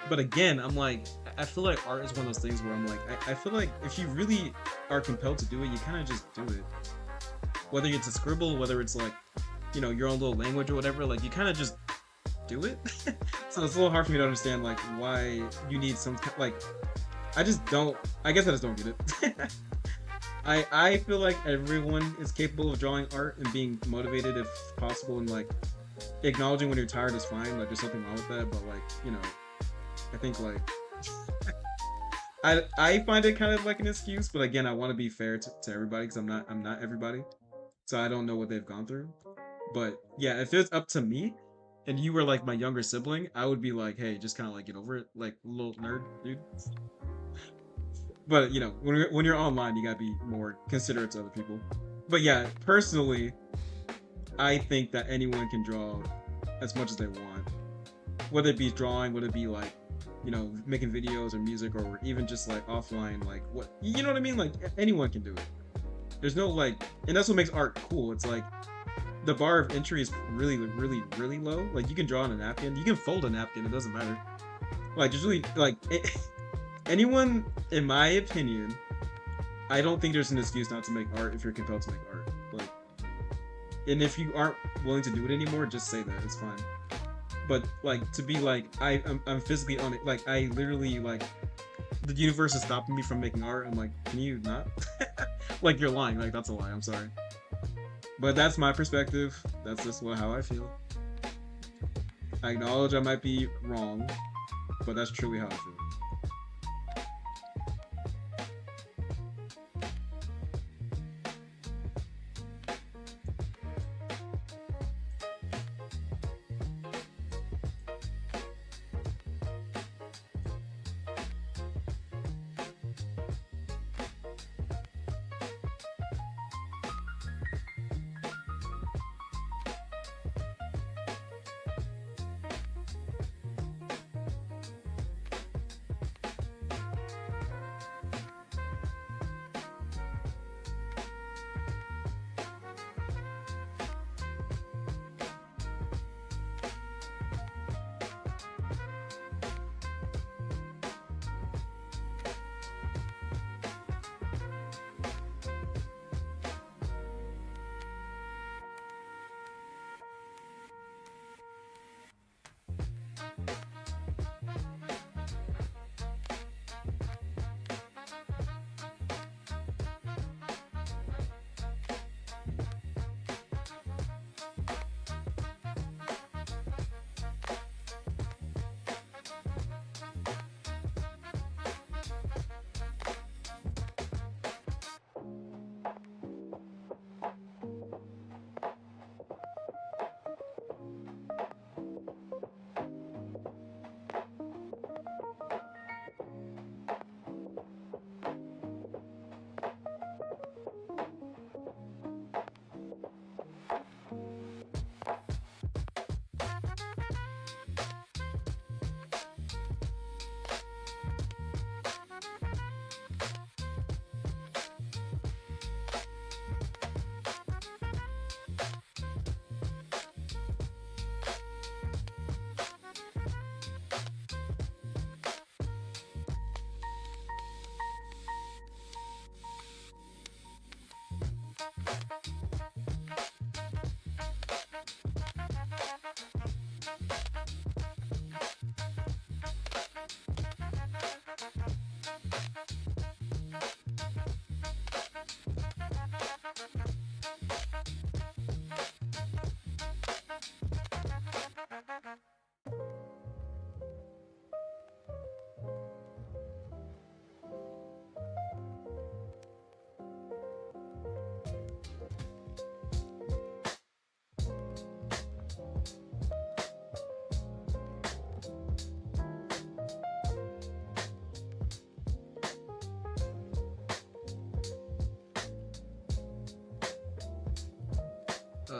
But again, I'm like, I feel like art is one of those things where I'm like, I feel like if you really are compelled to do it, you kind of just do it. Whether it's a scribble, whether it's like, your own little language or whatever, like you kind of just do it. So it's a little hard for me to understand like why you need some like I just don't I guess I just don't get it. I feel like everyone is capable of drawing art and being motivated if possible, and like acknowledging when you're tired is fine, like there's something wrong with that, but like, I think like I find it kind of like an excuse, but again, I want to be fair to everybody because I'm not everybody. So I don't know what they've gone through. But yeah, if it's up to me and you were like my younger sibling, I would be like, hey, just kind of like get over it, like little nerd, dude. But when you're online, you gotta be more considerate to other people. But yeah, personally, I think that anyone can draw as much as they want, whether it be drawing, whether it be like, making videos or music, or even just like offline, like what, you know what I mean? Like anyone can do it. There's no like, and that's what makes art cool. It's like the bar of entry is really, really, really low. Like you can draw on a napkin, you can fold a napkin, it doesn't matter. Like there's really like anyone, in my opinion, I don't think there's an excuse not to make art if you're compelled to make art. Like, and if you aren't willing to do it anymore, just say that, it's fine. But like to be like I'm physically on it, like I literally like the universe is stopping me from making art. I'm like, can you not? Like you're lying. Like that's a lie. I'm sorry. But that's my perspective. That's just how I feel. I acknowledge I might be wrong, but that's truly how I feel.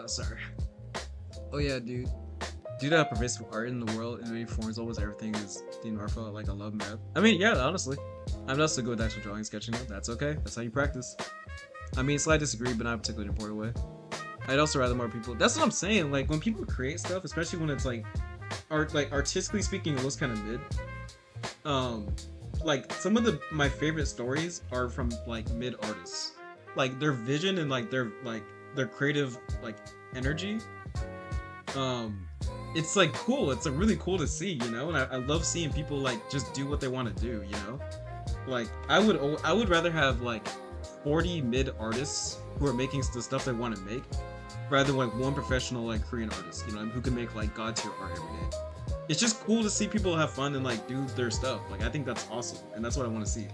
Sorry. Oh yeah, dude. Due to how pervasive art in the world in many forms, almost everything is deemed artful. Like I love math. I mean, yeah, honestly, I'm not so good with actual drawing, sketching. Though. That's okay. That's how you practice. I mean, slight disagree, but not particularly in a important way. I'd also rather more people. That's what I'm saying. Like when people create stuff, especially when it's like art, like artistically speaking, it looks kind of mid. Um, like some of the my favorite stories are from like mid artists. Like their vision and like their creative like energy. Um, it's like cool. It's like really cool to see, you know. And I love seeing people like just do what they want to do, you know. Like I would rather have like 40 mid artists who are making the stuff they want to make rather than like one professional like Korean artist, you know, who can make like god tier art every day. It's just cool to see people have fun and like do their stuff. Like I think that's awesome, and that's what I want to see.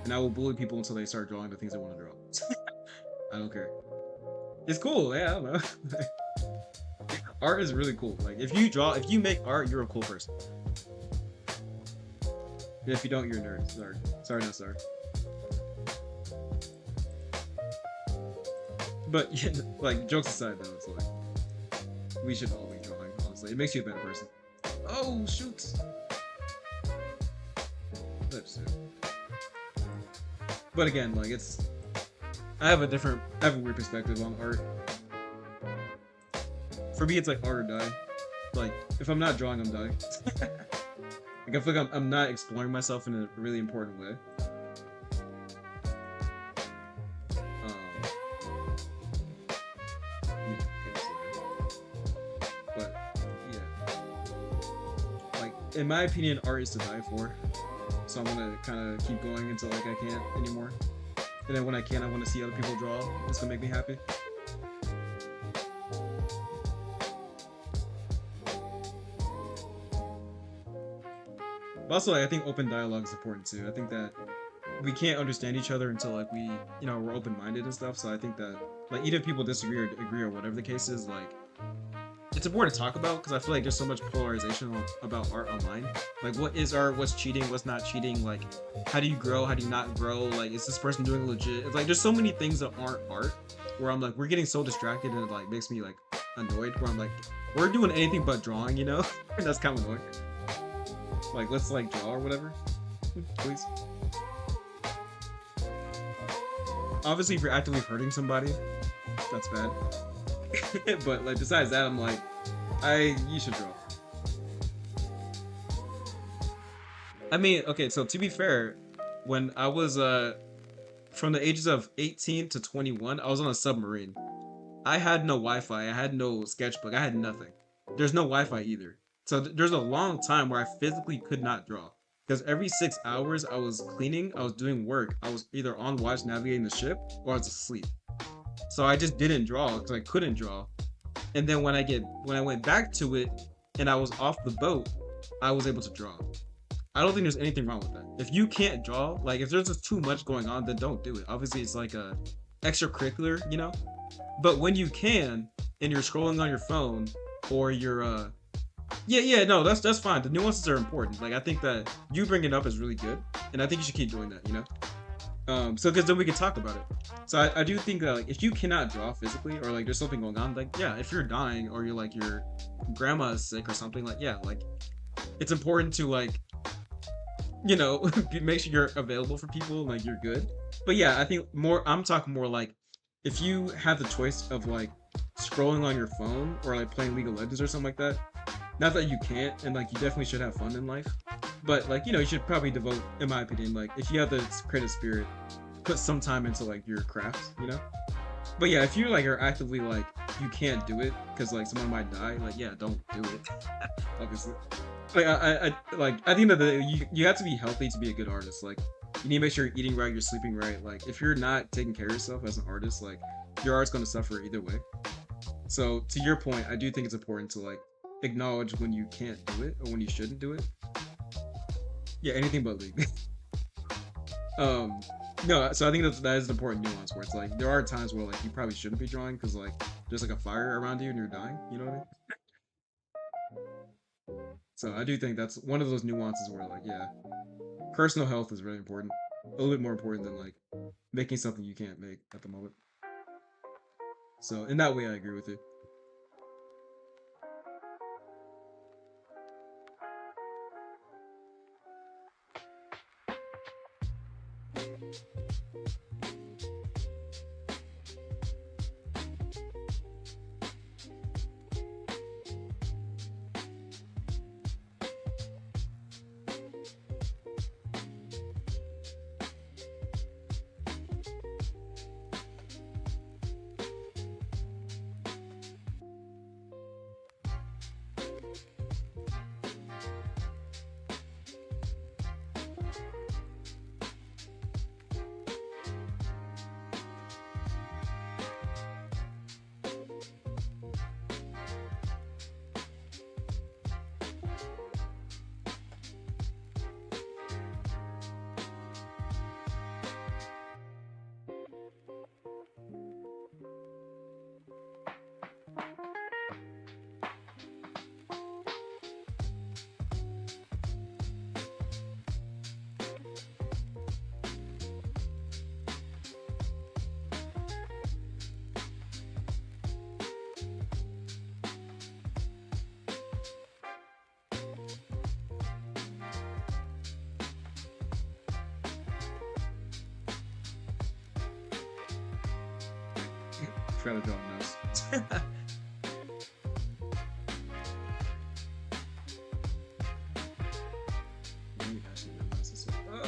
And I will bully people until they start drawing the things they want to draw. I don't care. It's cool. Yeah, I don't know. Art is really cool. Like if you draw, if you make art, you're a cool person. And if you don't, you're a nerd. Sorry. Sorry, not sorry. But yeah, like jokes aside, though, it's like we should all be drawing. Honestly, it makes you a better person. Oh shoot! That's it. But again, like it's, I have a weird perspective on art. For me, it's like art or die. Like if I'm not drawing, I'm dying. Like I feel like I'm not exploring myself in a really important way. But yeah, like in my opinion, art is to die for. So I'm gonna kind of keep going until like I can't anymore. And then when I can, I want to see other people draw. It's gonna make me happy. But also, like, I think open dialogue is important too. I think that we can't understand each other until like we, you know, we're open-minded and stuff. So I think that like even if people disagree or agree or whatever the case is, like it's important to talk about because I feel like there's so much polarization about art online. Like, what is art? What's cheating? What's not cheating? Like, how do you grow? How do you not grow? Like, is this person doing legit? It's like there's so many things that aren't art where I'm like, we're getting so distracted and it like makes me like annoyed. Where I'm like, we're doing anything but drawing, you know? And that's kind of annoying. Like, let's like draw or whatever, please. Obviously, if you're actively hurting somebody, that's bad. But like besides that, I'm like, you should draw. I mean, okay, so to be fair, when I was from the ages of 18 to 21, I was on a submarine. I had no Wi-Fi, I had no sketchbook, I had nothing. There's no Wi-Fi either. So there's a long time where I physically could not draw. Because every 6 hours I was cleaning, I was doing work. I was either on watch navigating the ship or I was asleep. So I just didn't draw because I couldn't draw. And then when I went back to it and I was off the boat, I was able to draw. I don't think there's anything wrong with that. If you can't draw, like if there's just too much going on, then don't do it. Obviously it's like a extracurricular, you know? But when you can and you're scrolling on your phone or you're yeah, no, that's fine. The nuances are important. Like I think that you bringing it up is really good. And I think you should keep doing that, you know? So because then we can talk about it. So I do think that like if you cannot draw physically or like there's something going on, like yeah, if you're dying or you're like your grandma is sick or something, like yeah, like it's important to like, you know, make sure you're available for people, like you're good. But yeah, I think more I'm talking more like if you have the choice of like scrolling on your phone or like playing League of Legends or something like that. Not that you can't, and like you definitely should have fun in life, but like you know you should probably devote, in my opinion, like if you have the creative spirit, put some time into like your craft, you know. But yeah, if you like are actively like you can't do it because like someone might die, like yeah, don't do it. Obviously, like I like I think that you have to be healthy to be a good artist. Like you need to make sure you're eating right, you're sleeping right. Like if you're not taking care of yourself as an artist, like your art's gonna suffer either way. So to your point, I do think it's important to like acknowledge when you can't do it or when you shouldn't do it. Yeah, anything but league. No, so I think that is an important nuance where it's like there are times where like you probably shouldn't be drawing because like there's like a fire around you and you're dying, you know what I mean? So I do think that's one of those nuances where like yeah, personal health is really important, a little bit more important than like making something you can't make at the moment. So in that way, I agree with you. Try to draw a nose. Maybe I should have this one.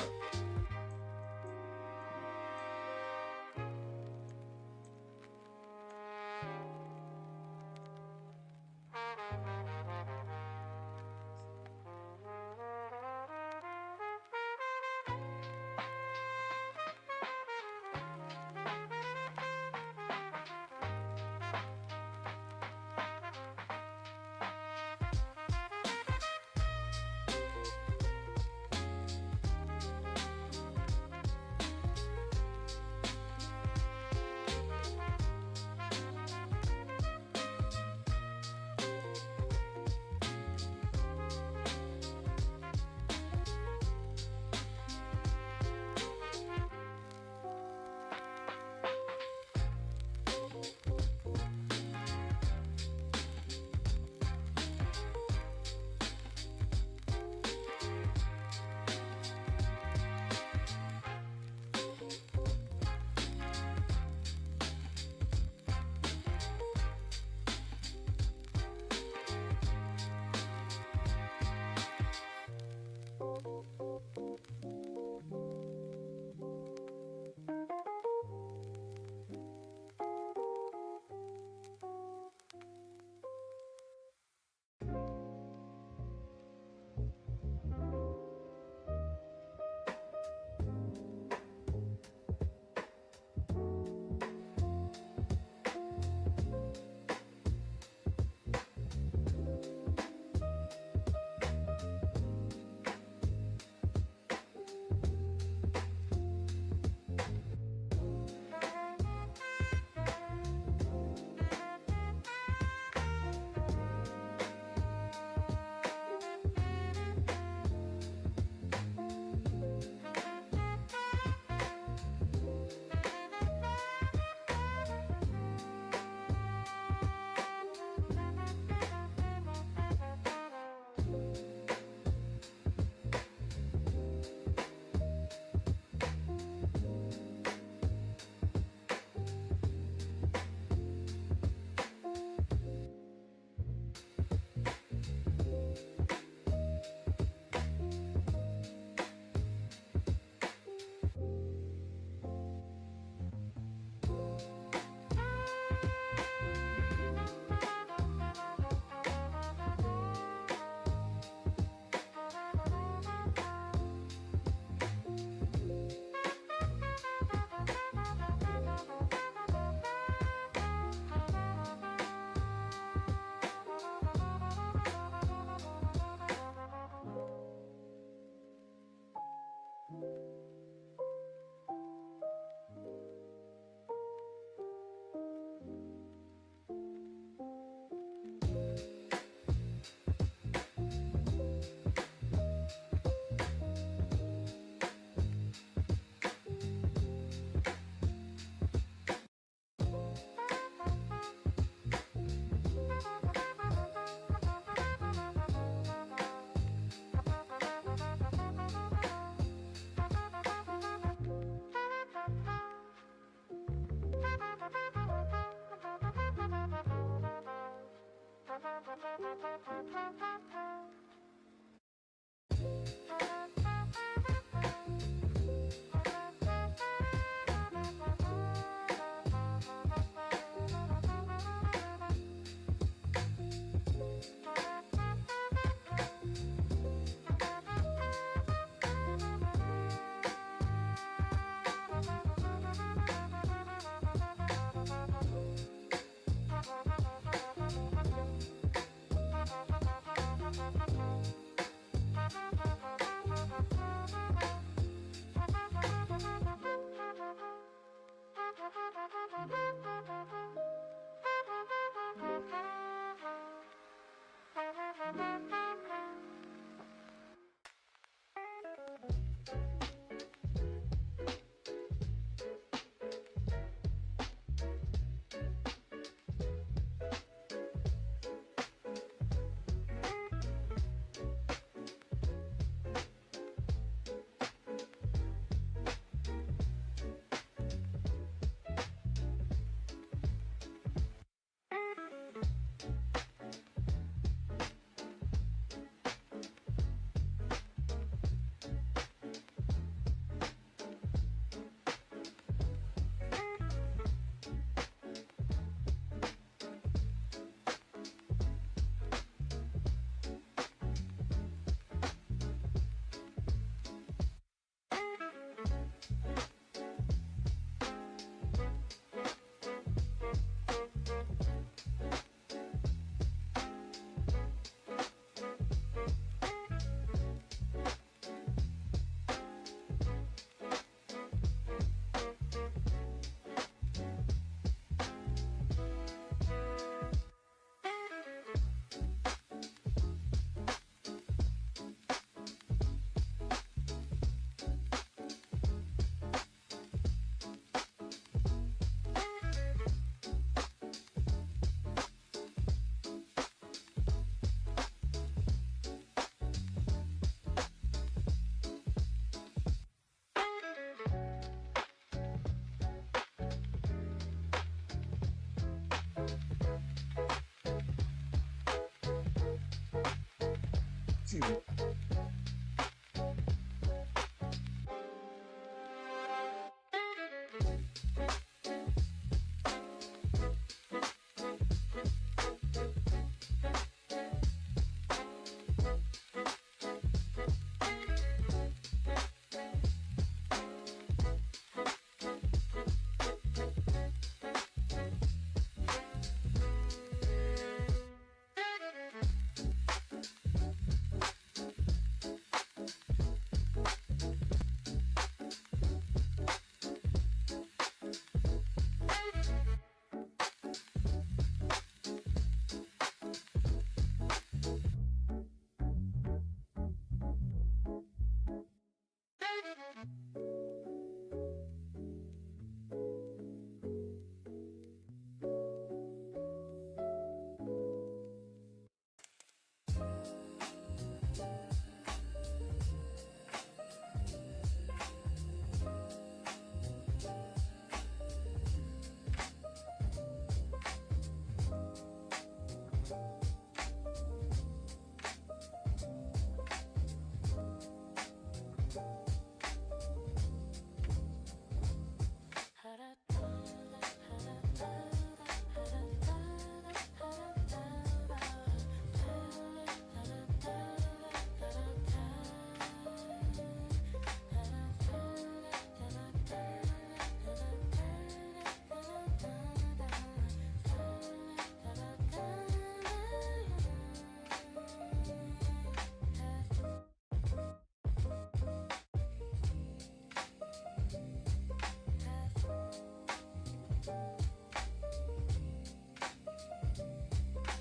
Excuse me.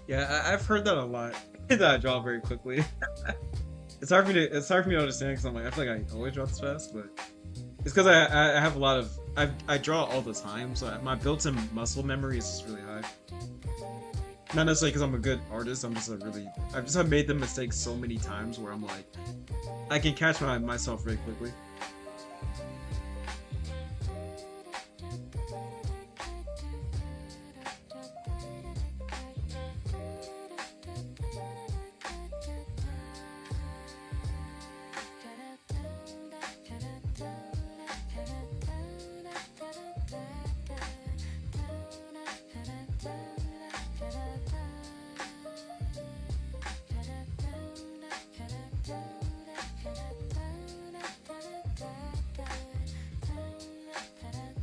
Yeah, I've heard that a lot. That I draw very quickly. It's hard for me to understand because I'm like I feel like I always draw this fast, but it's because I have a lot of I draw all the time, so my built-in muscle memory is just really high. Not necessarily because I'm a good artist. I'm just a really I've just have made the mistake so many times where I'm like I can catch myself very quickly.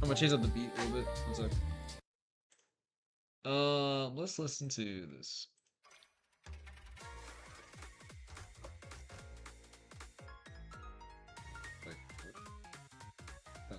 I'm gonna change up the beat a little bit. One sec. Let's listen to this. Wait, what? Oh.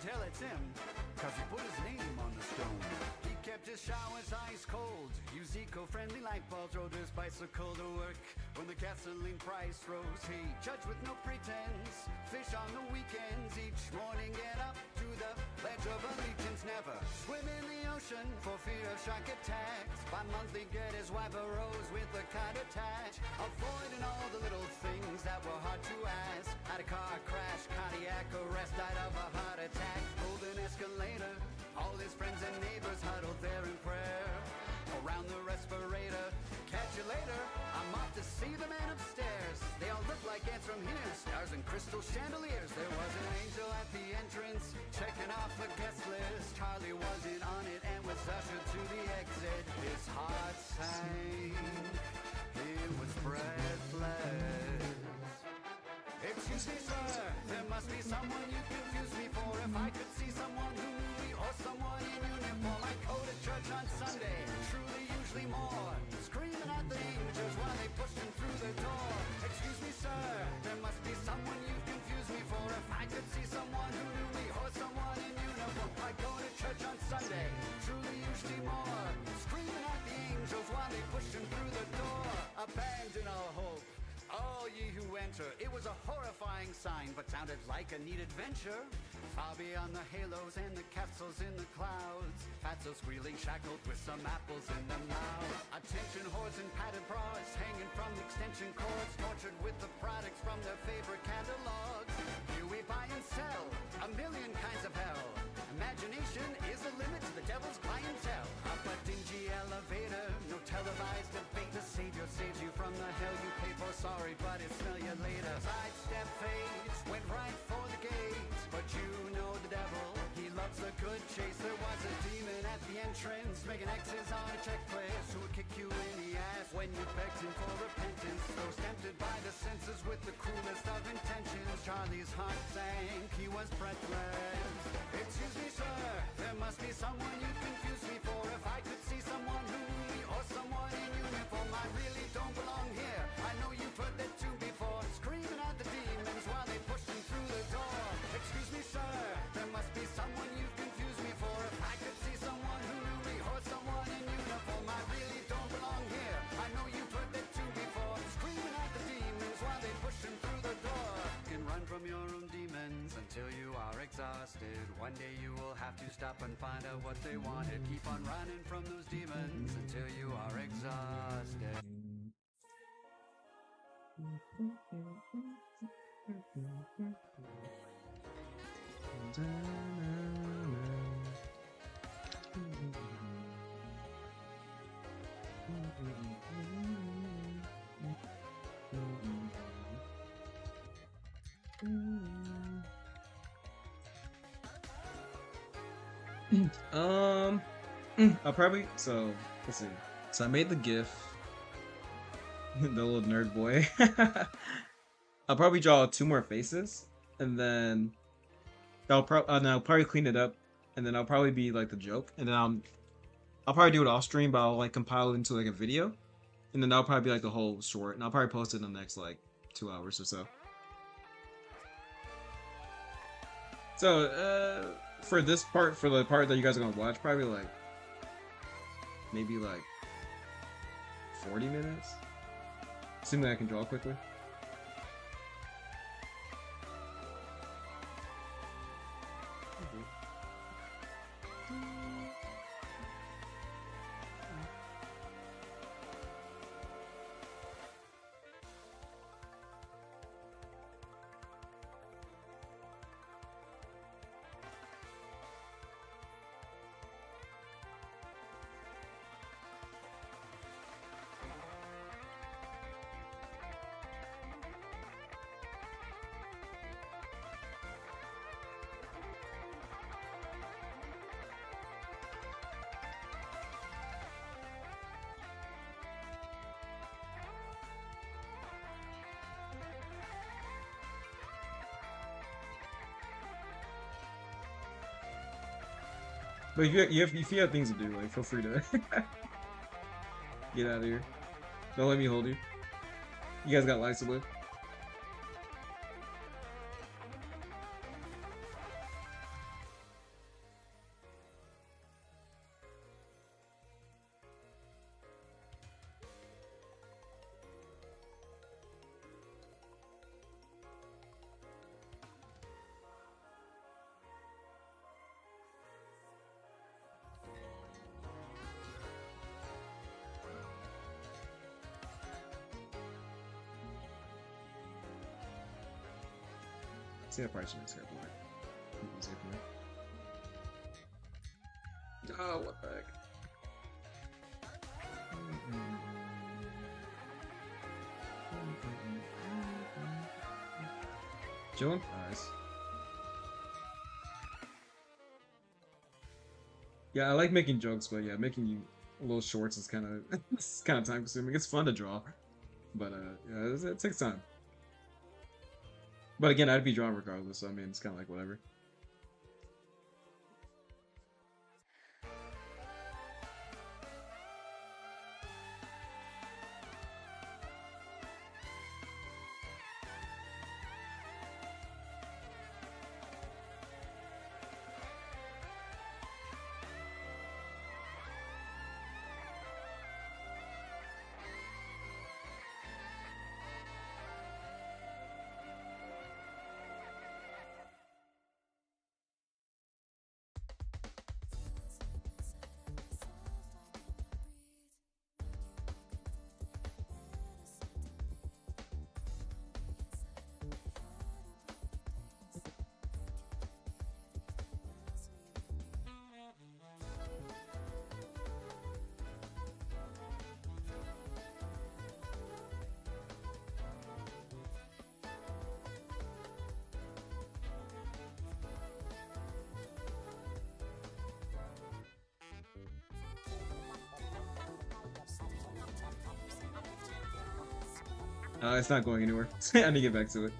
tell it's him, cause he put his name on the stone. He kept his showers ice cold, used eco-friendly light bulbs, rode his bicycle to work. When the gasoline price rose, he judged with no pretense, fish on the weekends, each morning get up to the Pledge of Allegiance. Never swim in the ocean for fear of shark attacks. By monthly get his wife a rose with a card attached, avoiding all the little things that were hard to ask. Had a car crash, cardiac arrest, died of a heart attack. Pulled an escalator, all his friends and neighbors huddled there in prayer around the respirator. Catch you later, I'm off to see the man upstairs. They all look like ants from here, stars and crystal chandeliers. There was an angel at the entrance, checking off the guest list. Charlie wasn't on it and was ushered to the exit. His heart sank, he was breathless. Excuse me, sir, there must be someone you confuse me for. If I could see someone who knew me or someone in uniform, I'd go to church on Sunday, truly, usually more. Screaming at the angels while they pushed him through the door. Excuse me, sir, there must be someone you confuse me for. If I could see someone who knew me or someone in uniform, I'd go to church on Sunday, truly, usually more. Screaming at the angels while they pushed him through the door. Abandon all hope, all ye who enter. It was a horrifying sign, but sounded like a neat adventure. Far beyond the halos and the castles in the clouds, Fatso squealing, shackled with some apples in their mouth. Attention whores and padded bras hanging from extension cords, tortured with the products from their favorite catalogs. Here we buy and sell a million kinds of hell. Imagination is the limit to the devil's clientele. Up a dingy elevator, no televised debate. The savior saves you from the hell you pay for. Sorry, but it smell you later. Sidestep fades, went right for the gates. But you know the devil, he loves a good chase. There was a demon at the entrance, making X's on a checklist, who would kick you in the ass when you begged him for repentance. Those tempted by the senses with the cruelest of intentions, Charlie's heart sank, he was breathless. Excuse me, sir, there must be someone you confuse me for. If I could see someone who knew me or someone in uniform, I really don't belong here. I know you've heard that tune before, screaming at the demons while they pushed him through the door. Excuse me, sir, there must be someone you confuse me for. If I could see someone who knew me or someone in uniform, I really don't belong here. I know you've heard that tune before, screaming at the demons while they pushed him through the door. You can run from your own demons until you are exhausted. One day you will have to stop and find out what they wanted. Keep on running from those demons until you are exhausted. I'll probably, so let's see. So I made the GIF, the little nerd boy. I'll probably draw 2 more faces, and then I'll probably clean it up, and then I'll probably be like the joke, and then I'll probably do it off stream, but I'll like compile it into like a video, and then that'll probably be like the whole short, and I'll probably post it in the next like 2 hours or so. So for this part, for the part that you guys are gonna watch, probably like maybe like 40 minutes. Assuming I can draw quickly. But if you have things to do, like, feel free to get out of here. Don't let me hold you. You guys got lives to live. See, I probably shouldn't scrap more. Oh, what the heck? Chillin'? Nice. Yeah, I like making jokes, but yeah, making little shorts is kind of it's kind of time consuming. It's fun to draw, but yeah, it takes time. But again, I'd be drawing regardless. So I mean, it's kind of like whatever. It's not going anywhere. I need to get back to it.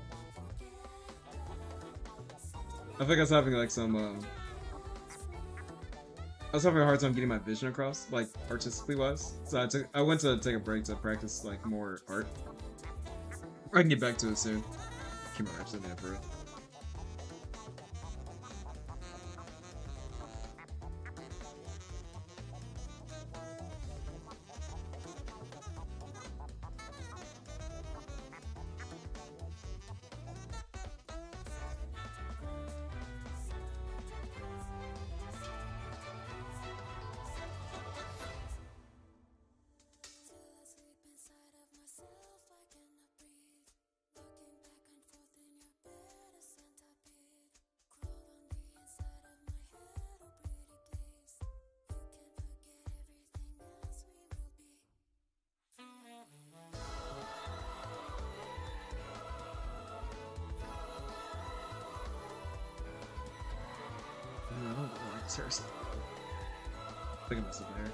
I think I was having like some. I was having a hard time getting my vision across, like artistically wise. So I went to take a break to practice like more art. I can get back to it soon. Keep my reps in there for it. I don't like seriously. I think I messed up there.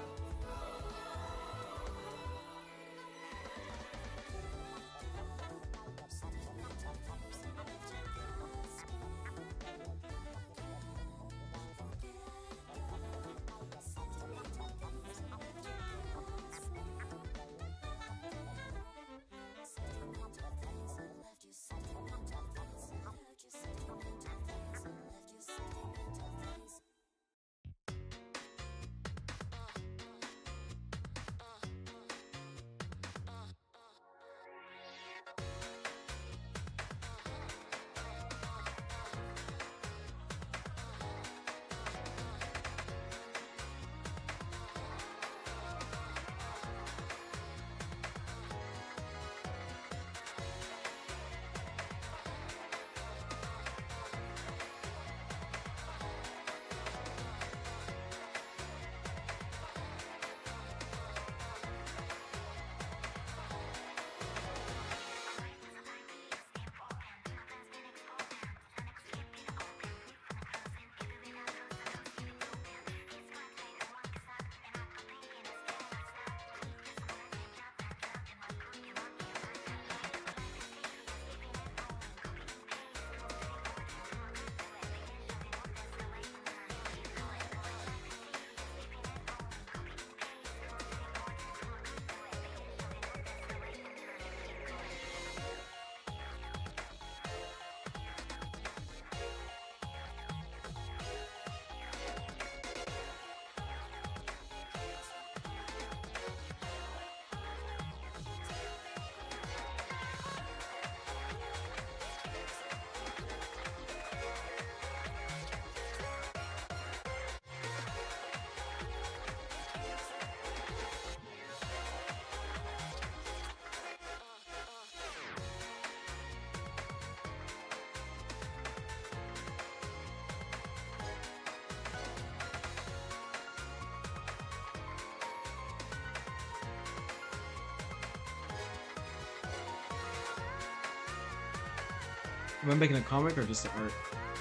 Am I making a comic or just the art?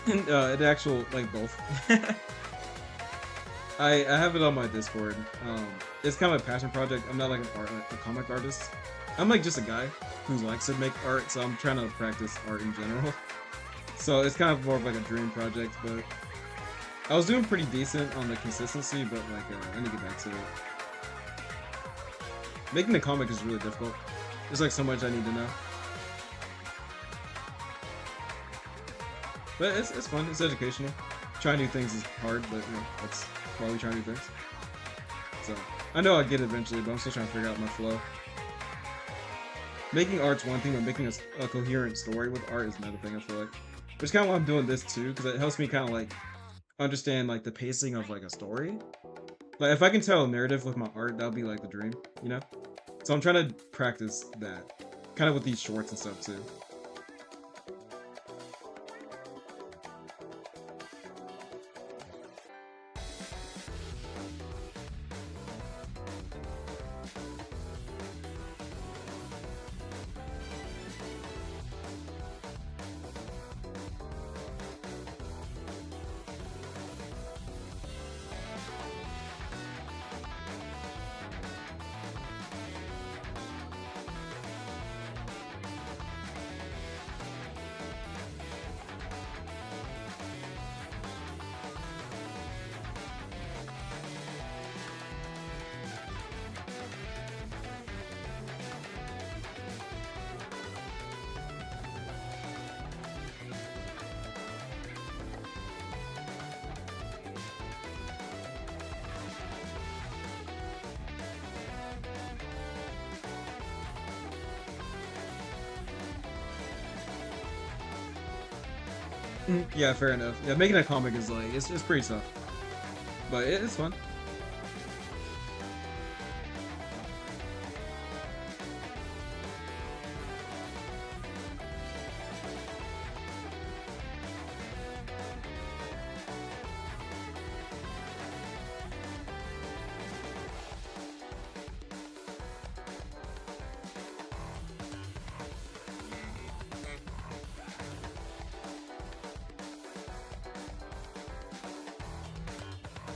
The actual, like, both. I have it on my Discord. It's kind of a passion project. I'm not like a comic artist. I'm like just a guy who likes to make art, so I'm trying to practice art in general. So it's kind of more of like a dream project, but I was doing pretty decent on the consistency, but like I need to get back to it. Making a comic is really difficult. There's like so much I need to know. But it's fun, it's educational. Trying new things is hard, but you know, that's why we try new things. So, I know I'll get it eventually, but I'm still trying to figure out my flow. Making art's one thing, but making a coherent story with art is another thing, I feel like. Which is kind of why I'm doing this too, because it helps me kind of like understand like the pacing of like a story. Like if I can tell a narrative with my art, that'll be like the dream, you know? So I'm trying to practice that, kind of with these shorts and stuff too. Yeah, fair enough. Yeah, making a comic is like, it's pretty tough. But it's fun.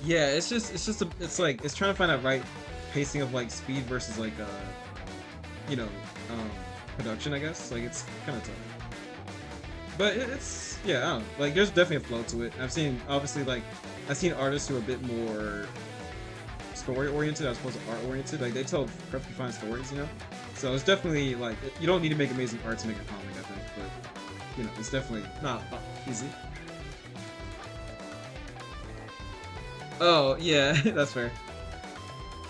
Yeah, it's like it's trying to find that right pacing of like speed versus like you know, production, I guess. Like it's kind of tough. But it's yeah, I don't know. Like there's definitely a flow to it. I've seen artists who are a bit more story oriented as opposed to art oriented. Like they tell perfectly fine stories, you know. So it's definitely like you don't need to make amazing art to make a comic, I think. But you know, it's definitely not easy. Oh, yeah, that's fair.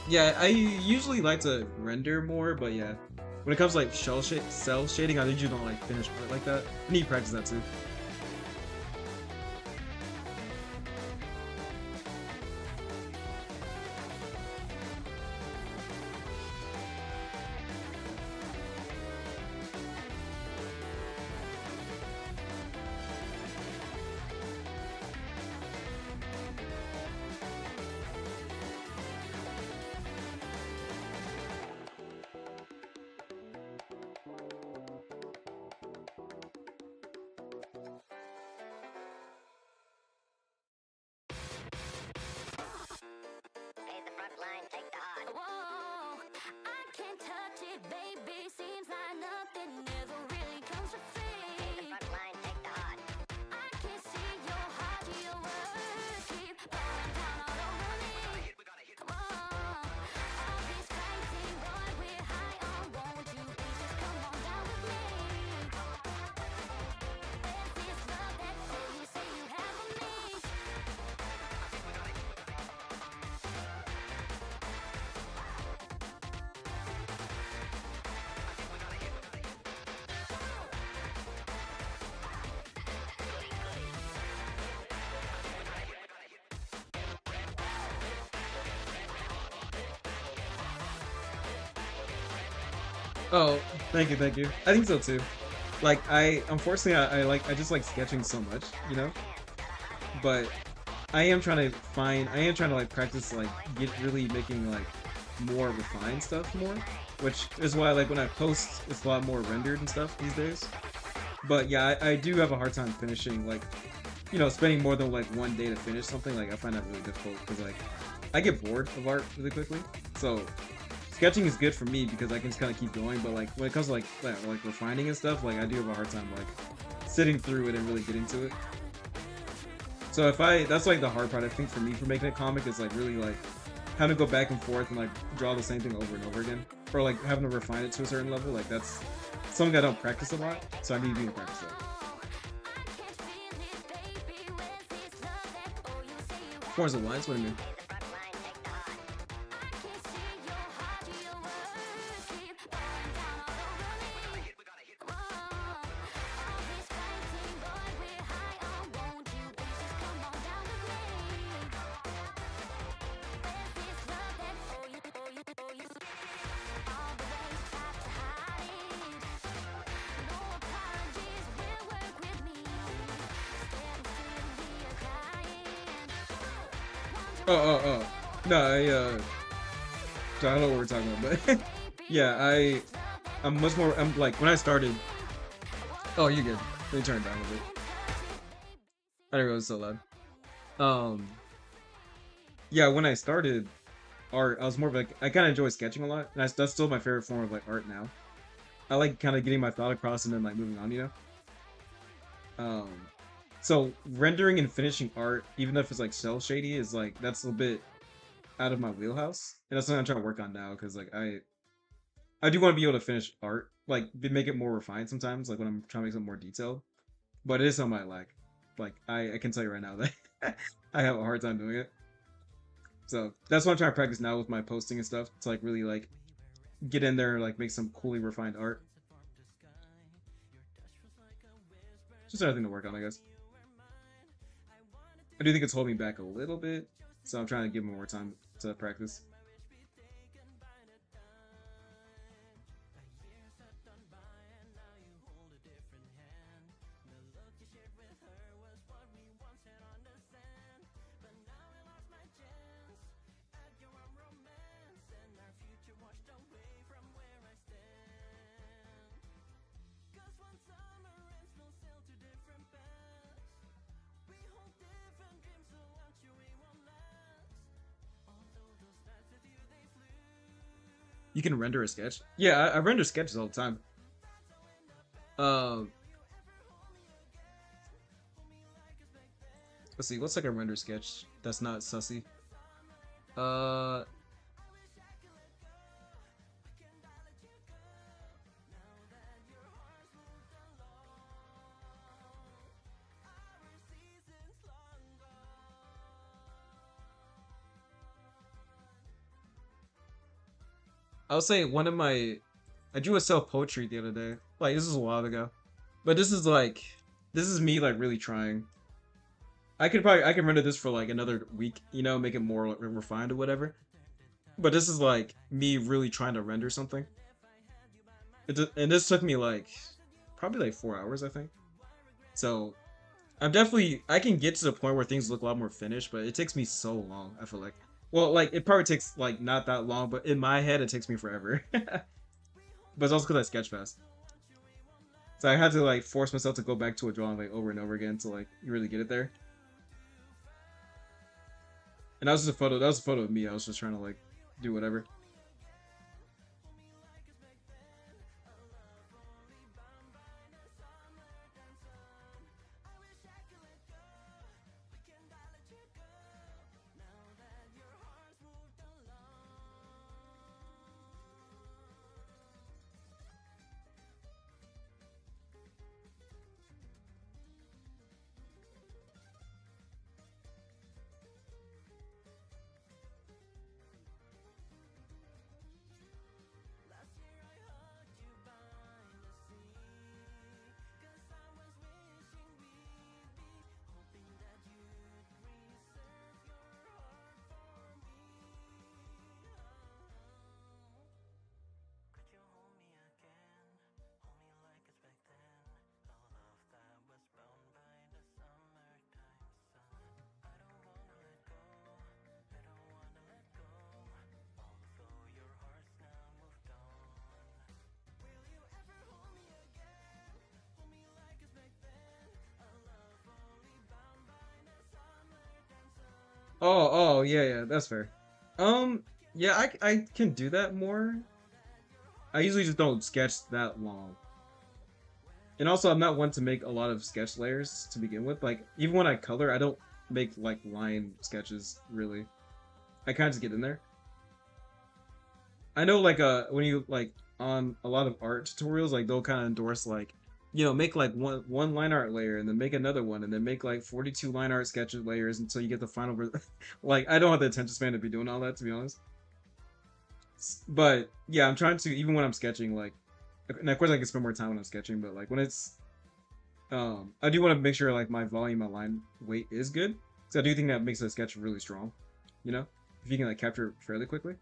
Yeah, I usually like to render more, but yeah. When it comes to like cell shading, I usually don't like finish art like that. I need to practice that too. Pay the front line, take the heart. Whoa, I can't touch it, baby. Seems like nothing ever really comes to free. Pay the front line, take the heart. I can see your heart, your words keep pouring down all over me. Whoa, all this fighting, boy, we're high on. Won't you please just come on down with me? There's this love that you say you have for me. Oh, thank you, thank you. I think so too. Like unfortunately I just like sketching so much, you know? But I am trying to like practice like get really making like more refined stuff more, which is why like when I post it's a lot more rendered and stuff these days. But yeah, I do have a hard time finishing, like, spending more than like one day to finish something. Like I find that really difficult because like I get bored of art really quickly. So sketching is good for me because I can just kind of keep going. But like when it comes to like refining and stuff, like I do have a hard time like sitting through it and really getting to it. So that's like the hard part I think for me for making a comic is like really like having to go back and forth and like draw the same thing over and over again, or like having to refine it to a certain level. Like that's something I don't practice a lot, so I need to be to practice that. Forms of lines, what do you mean? Oh. No, so I don't know what we're talking about, but yeah, I'm much more. I'm like when I started. Oh, you good? Let me turn it down a bit. I didn't realize it was so loud. Um, yeah, when I started art, I was more of like I kind of enjoy sketching a lot, and that's still my favorite form of like art now. I like kind of getting my thought across and then like moving on, So rendering and finishing art, even if it's like cell shady, is like that's a little bit out of my wheelhouse, and that's something I'm trying to work on now because like I do want to be able to finish art, like make it more refined sometimes, like when I'm trying to make something more detailed. But it is something I like. Like I can tell you right now that I have a hard time doing it. So that's what I'm trying to practice now with my posting and stuff. To like really like get in there and like make some coolly refined art. Just another thing to work on, I guess. I do think it's holding me back a little bit, so I'm trying to give more time to practice. You can render a sketch? Yeah, I render sketches all the time. Um, let's see, what's like a render sketch that's not sussy? Uh, I'll say one of my, I drew a self poetry the other day. Like this is a while ago, but this is me like really trying. I can render this for like another week, make it more like, refined or whatever. But this is like me really trying to render something. And this took me like probably like 4 hours, I think. So I can get to the point where things look a lot more finished, but it takes me so long. I feel like, well, like it probably takes like not that long, but in my head it takes me forever. But it's also because I sketch fast, so I had to like force myself to go back to a drawing like over and over again to like really get it there. And that was just a photo. That was a photo of me. I was just trying to like do whatever. Oh, yeah, yeah, that's fair. Yeah, I can do that more. I usually just don't sketch that long. And also, I'm not one to make a lot of sketch layers to begin with. Like, even when I color, I don't make like line sketches really. I kind of just get in there. I know like when you like on a lot of art tutorials, like they'll kind of endorse like make like one line art layer and then make another one and then make like 42 line art sketches layers until you get the final like I don't have the attention span to be doing all that, to be honest. But yeah, I'm trying to, even when I'm sketching, like, and of course I can spend more time when I'm sketching, but like when it's I do want to make sure like my volume, my line weight is good, because I do think that makes a sketch really strong, you know, if you can like capture it fairly quickly.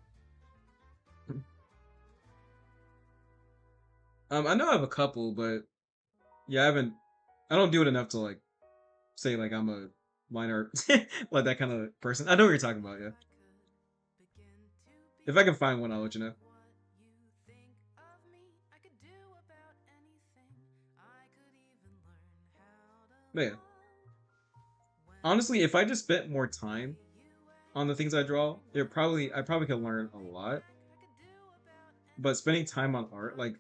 I know I have a couple, but yeah, I don't do it enough to like say like I'm a line art like that kind of person. I know what you're talking about, yeah. If I can find one, I'll let you know. But yeah, honestly, if I just spent more time on the things I draw, I probably could learn a lot. But spending time on art, like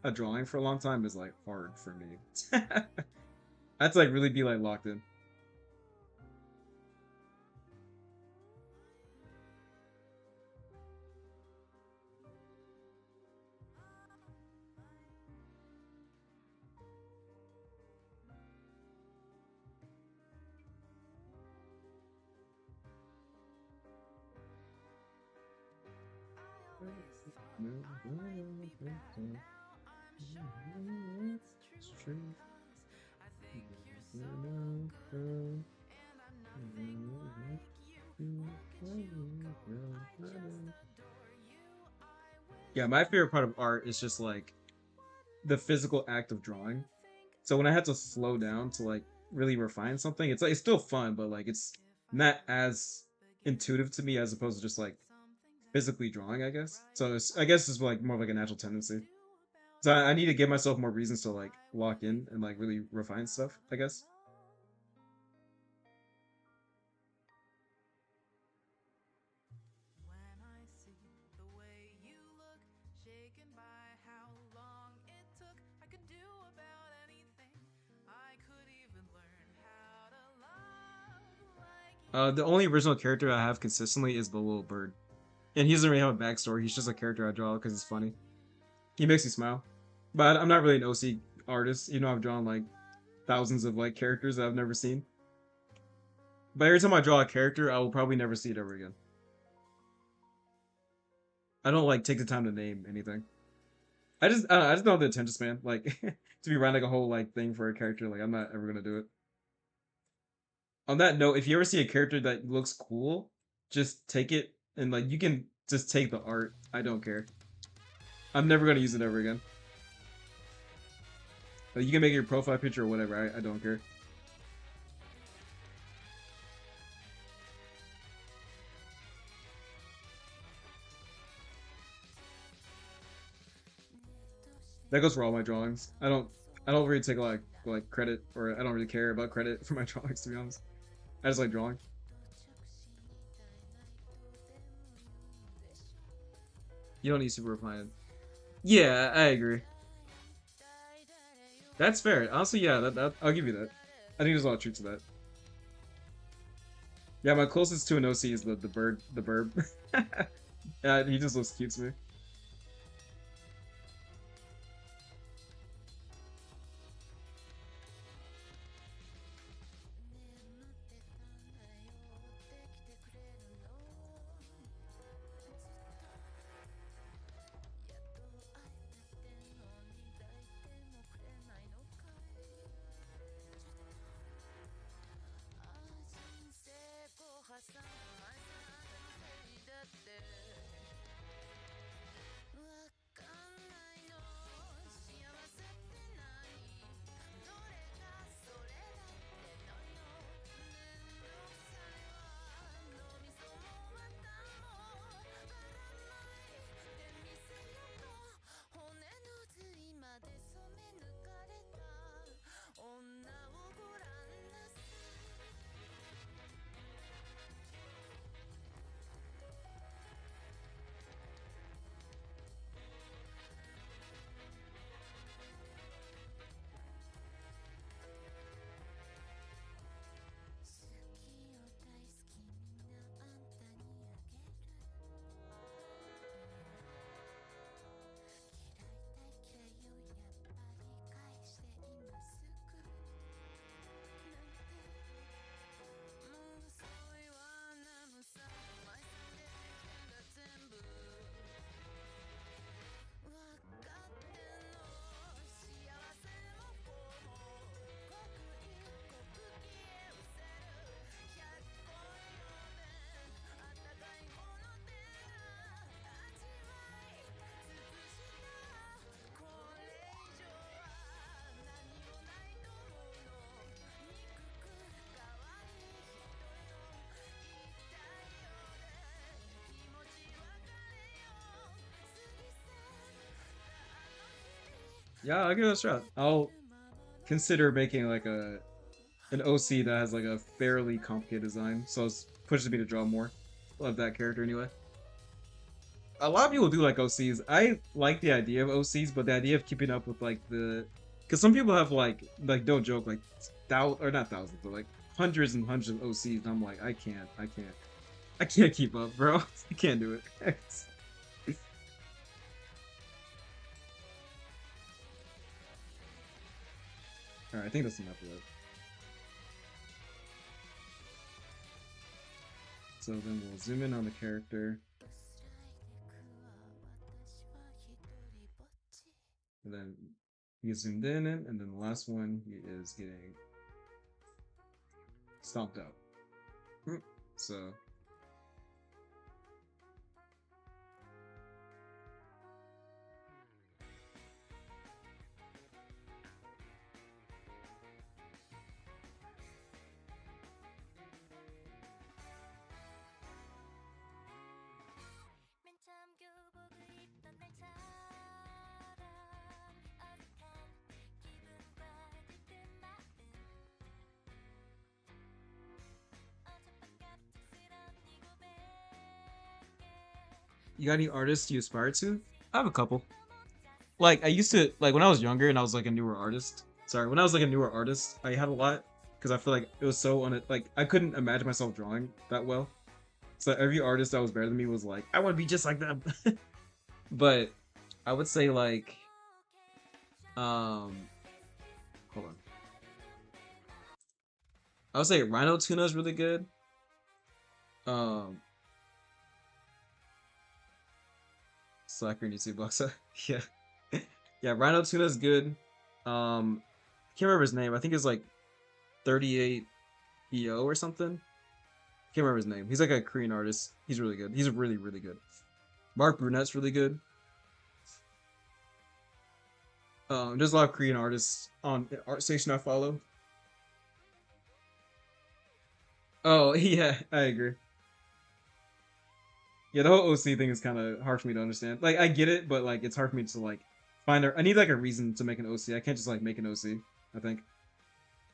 a drawing for a long time, is like hard for me. I have to like really be like locked in. Yeah, my favorite part of art is just like the physical act of drawing. So when I had to slow down to like really refine something, it's like it's still fun, but like it's not as intuitive to me as opposed to just like physically drawing, I guess. So I guess it's like more of like a natural tendency. So I need to give myself more reasons to like lock in and like really refine stuff, I guess. The only original character I have consistently is the little bird, and he doesn't really have a backstory. He's just a character I draw because he's funny. He makes me smile, but I'm not really an OC artist. You know, I've drawn like thousands of like characters that I've never seen. But every time I draw a character, I will probably never see it ever again. I don't like take the time to name anything. I just don't have the attention span. Like to be writing like a whole like thing for a character, like I'm not ever gonna do it. On that note, if you ever see a character that looks cool, just take it and like you can just take the art. I don't care. I'm never gonna use it ever again. Like, you can make your profile picture or whatever. I don't care. That goes for all my drawings. I don't really take like credit, or I don't really care about credit for my drawings, to be honest. I just like drawing. You don't need super refined. Yeah, I agree. That's fair. Honestly, yeah, that I'll give you that. I think there's a lot of truth to that. Yeah, my closest to an OC is the bird, the burb. Yeah, he just looks cute to me. Yeah, I'll give it a shot. I'll consider making like an OC that has like a fairly complicated design, so it pushes me to draw more of that character anyway. A lot of people do like OCs. I like the idea of OCs, but the idea of keeping up with like the, because some people have like don't joke like or not thousands, but like hundreds and hundreds of OCs. And I'm like, I can't keep up, bro. I can't do it. All right, I think that's enough of that. So then we'll zoom in on the character, and then he gets zoomed in, and then the last one he is getting stomped out. So 맨 처음 교복을 입던 날처럼 어색한 기분과 들뜬 마음 어젯밤 갑작스런 네 고백에 you got any artists you aspire to? I have a couple. Like I used to like when I was younger and I was like a newer artist. Sorry, when I was like a newer artist, I had a lot because I feel like it was so on it. Like I couldn't imagine myself drawing that well. So every artist that was better than me was like, I want to be just like them. But I would say like, um, hold on. I would say Rhino Tuna is really good. Um, Slacker and YouTube Boxa. Yeah, yeah. Rhino Tuna is good. Can't remember his name. I think it's like 38 EO or something. Can't remember his name. He's like a Korean artist. He's really good. He's really, really good. Mark Brunette's really good. There's a lot of Korean artists on ArtStation I follow. Oh yeah, I agree. Yeah, the whole OC thing is kind of hard for me to understand. Like I get it, but like it's hard for me to like find a. I need like a reason to make an OC. I can't just like make an OC. I think.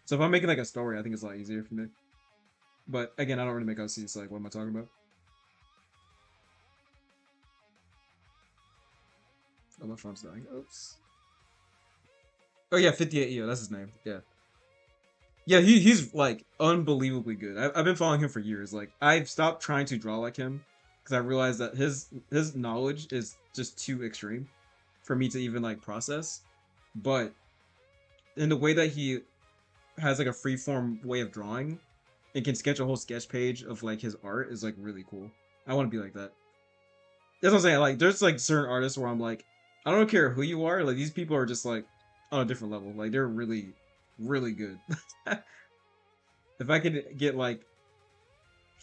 So if I'm making like a story, I think it's a lot easier for me. But again, I don't really make OCs. So like, what am I talking about? Oh, my phone's dying. Oops. Oh yeah, 58 EO. That's his name. Yeah. Yeah, he's like unbelievably good. I've been following him for years. Like I've stopped trying to draw like him because I realized that his knowledge is just too extreme for me to even like process. But in the way that he has like a free form way of drawing and can sketch a whole sketch page of like his art is like really cool. I want to be like that. That's what I'm saying. Like there's like certain artists where I'm like, I don't care who you are. Like these people are just like on a different level. Like they're really, really good. If I could get like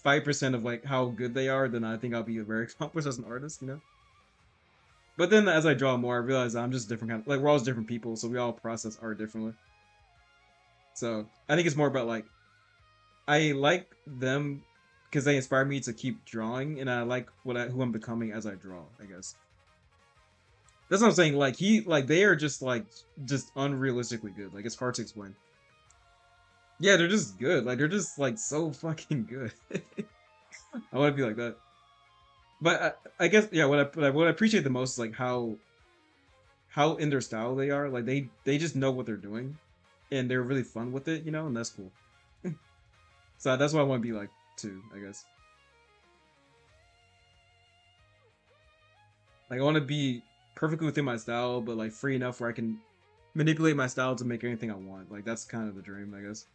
5% of like how good they are, then I think I'll be very accomplished as an artist, you know. But then as I draw more, I realize I'm just different kind of like we're all different people, so we all process art differently. So I think it's more about like I like them because they inspire me to keep drawing, and I like who I'm becoming as I draw. I guess that's what I'm saying. Like they are just unrealistically good. Like it's hard to explain. Yeah, they're just good. Like they're just like so fucking good. I want to be like that. But I guess yeah, what I appreciate the most is like how in their style they are. Like they just know what they're doing, and they're really fun with it, you know, and that's cool. So that's what I want to be like too, I guess. Like I want to be perfectly within my style, but like free enough where I can manipulate my style to make anything I want. Like that's kind of the dream, I guess.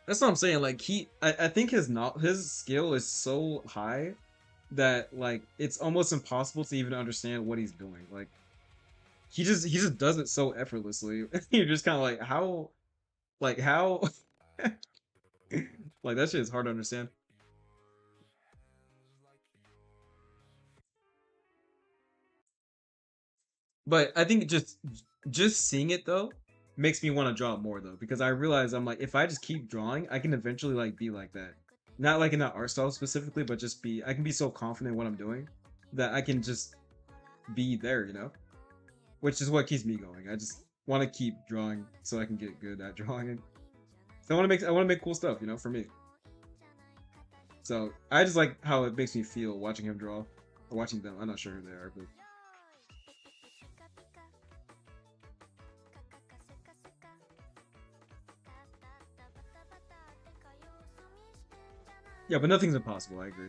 That's what I'm saying. Like I think his skill is so high that like it's almost impossible to even understand what he's doing. Like he just does it so effortlessly. You're just kind of like how like that shit is hard to understand. But I think just seeing it though makes me want to draw more though because I realize I'm like if I just keep drawing, I can eventually like be like that. Not like in that art style specifically, but just be I can be so confident in what I'm doing that I can just be there, you know? Which is what keeps me going. I just want to keep drawing so I can get good at drawing it. So I want to make cool stuff, you know, for me. So I just like how it makes me feel watching him draw or watching them. I'm not sure who they are, but yeah, but nothing's impossible. I agree.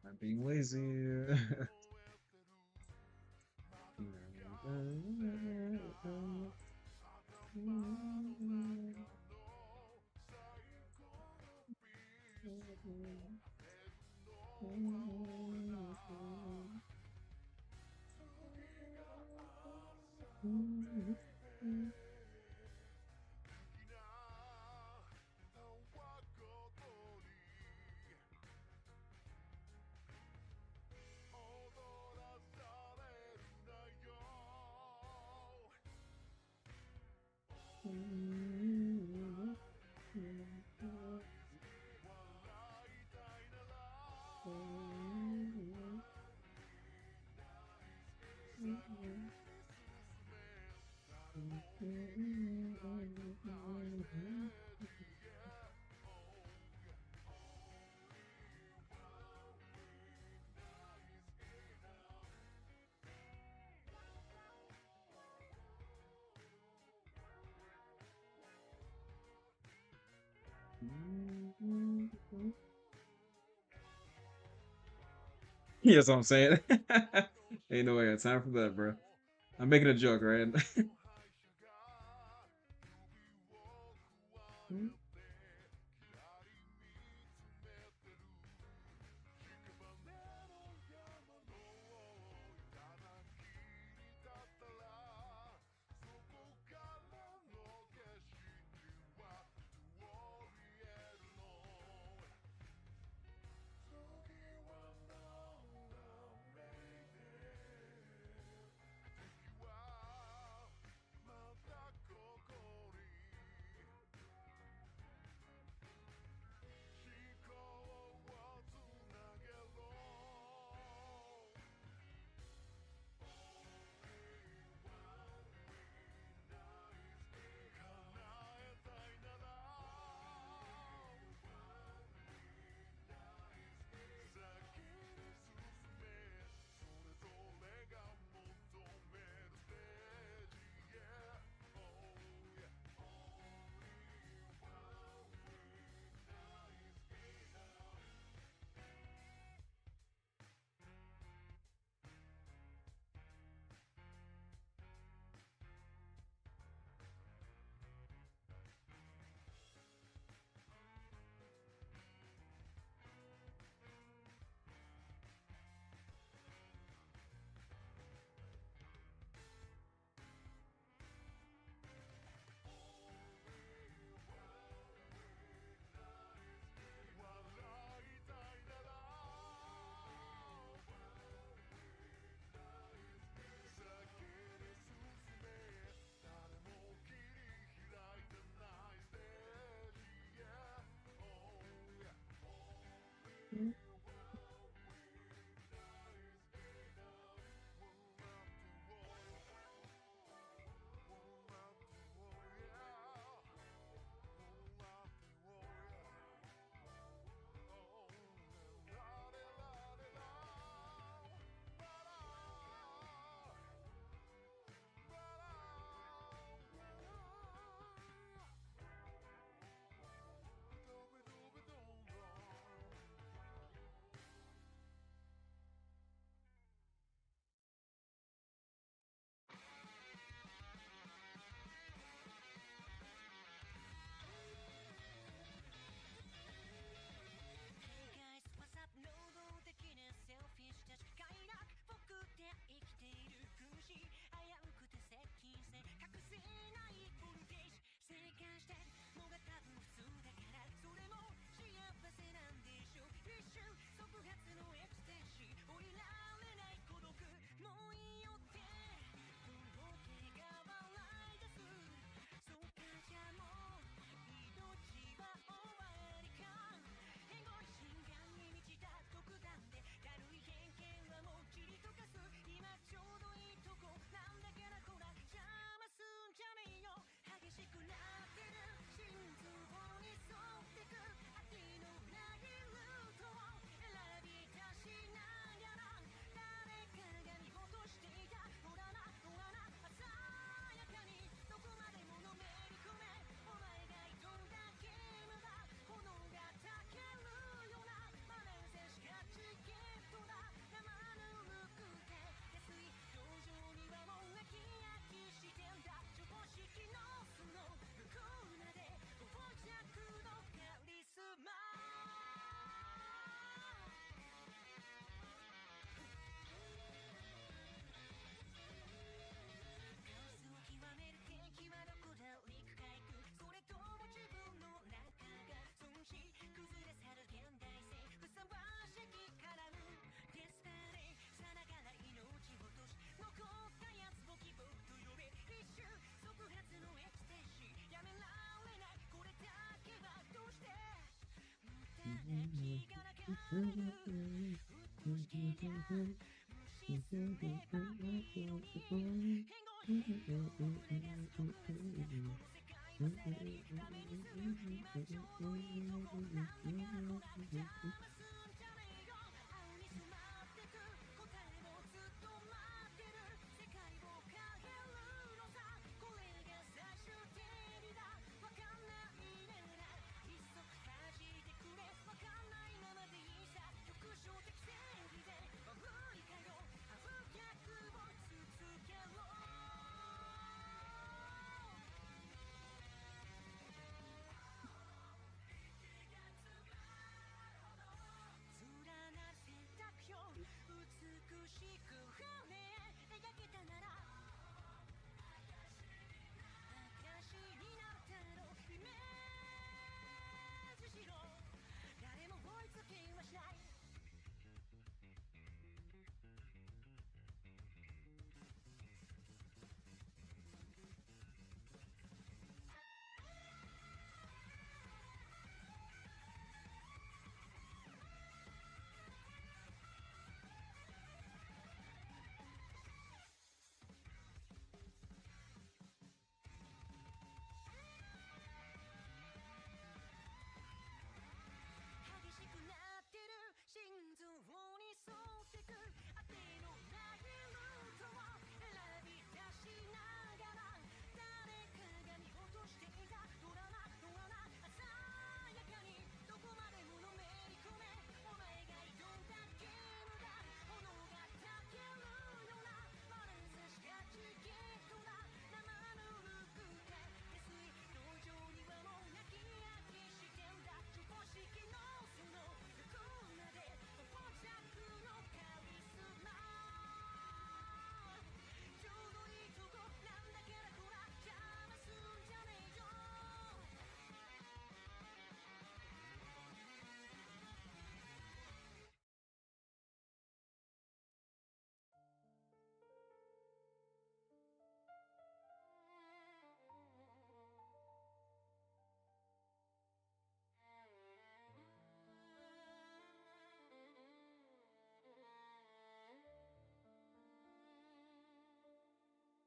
I'm being lazy. Yes, what I'm saying. Ain't no way I got time for that, bro. I'm making a joke, right?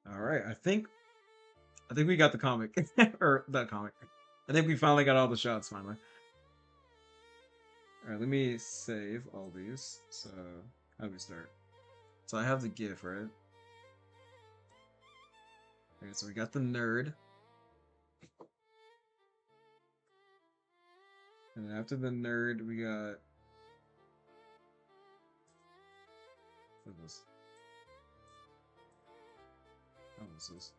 All right, I think we got the comic or that comic. I think we finally got all the shots finally. All right, let me save all these. So how do we start? So I have the GIF, right? Okay, so we got the nerd. And then after the nerd, we got what is this? Oh, what's this?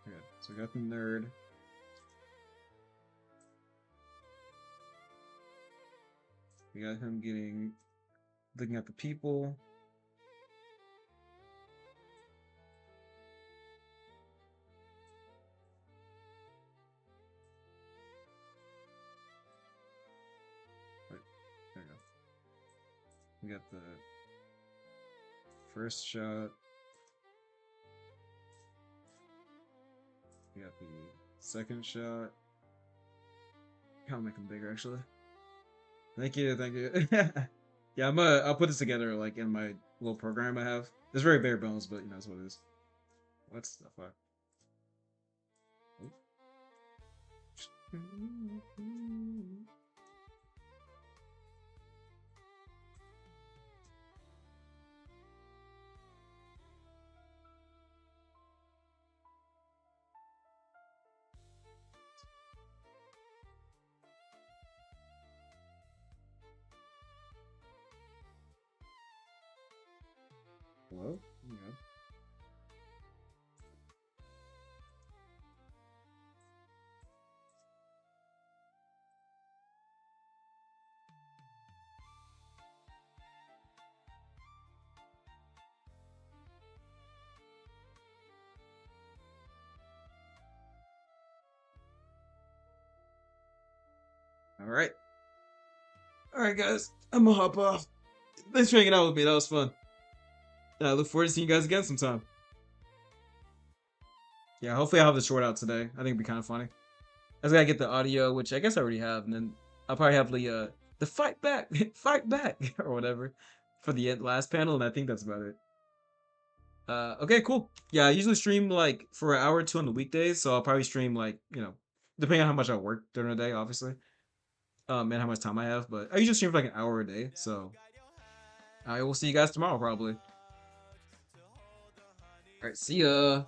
Okay, so we got the nerd. We got him looking at the people. Wait, there we go. We got the first shot. We got the second shot. I'll make them bigger actually. Thank you, thank you. Yeah, I'll put this together like in my little program I have. It's very bare bones, but you know that's what it is. What's the fuck? Hello? Yeah. Alright. Alright, guys. I'm gonna hop off. Thanks for hanging out with me. That was fun. And I look forward to seeing you guys again sometime. Yeah, hopefully I'll have the short out today. I think it'd be kind of funny. I just gotta get the audio, which I guess I already have, and then I'll probably have the fight back, fight back, or whatever for the last panel, and I think that's about it. Okay, cool. Yeah, I usually stream like for an hour or two on the weekdays, so I'll probably stream like, depending on how much I work during the day, obviously. And how much time I have, but I usually stream for like an hour a day, so I will see you guys tomorrow probably. All right, see ya.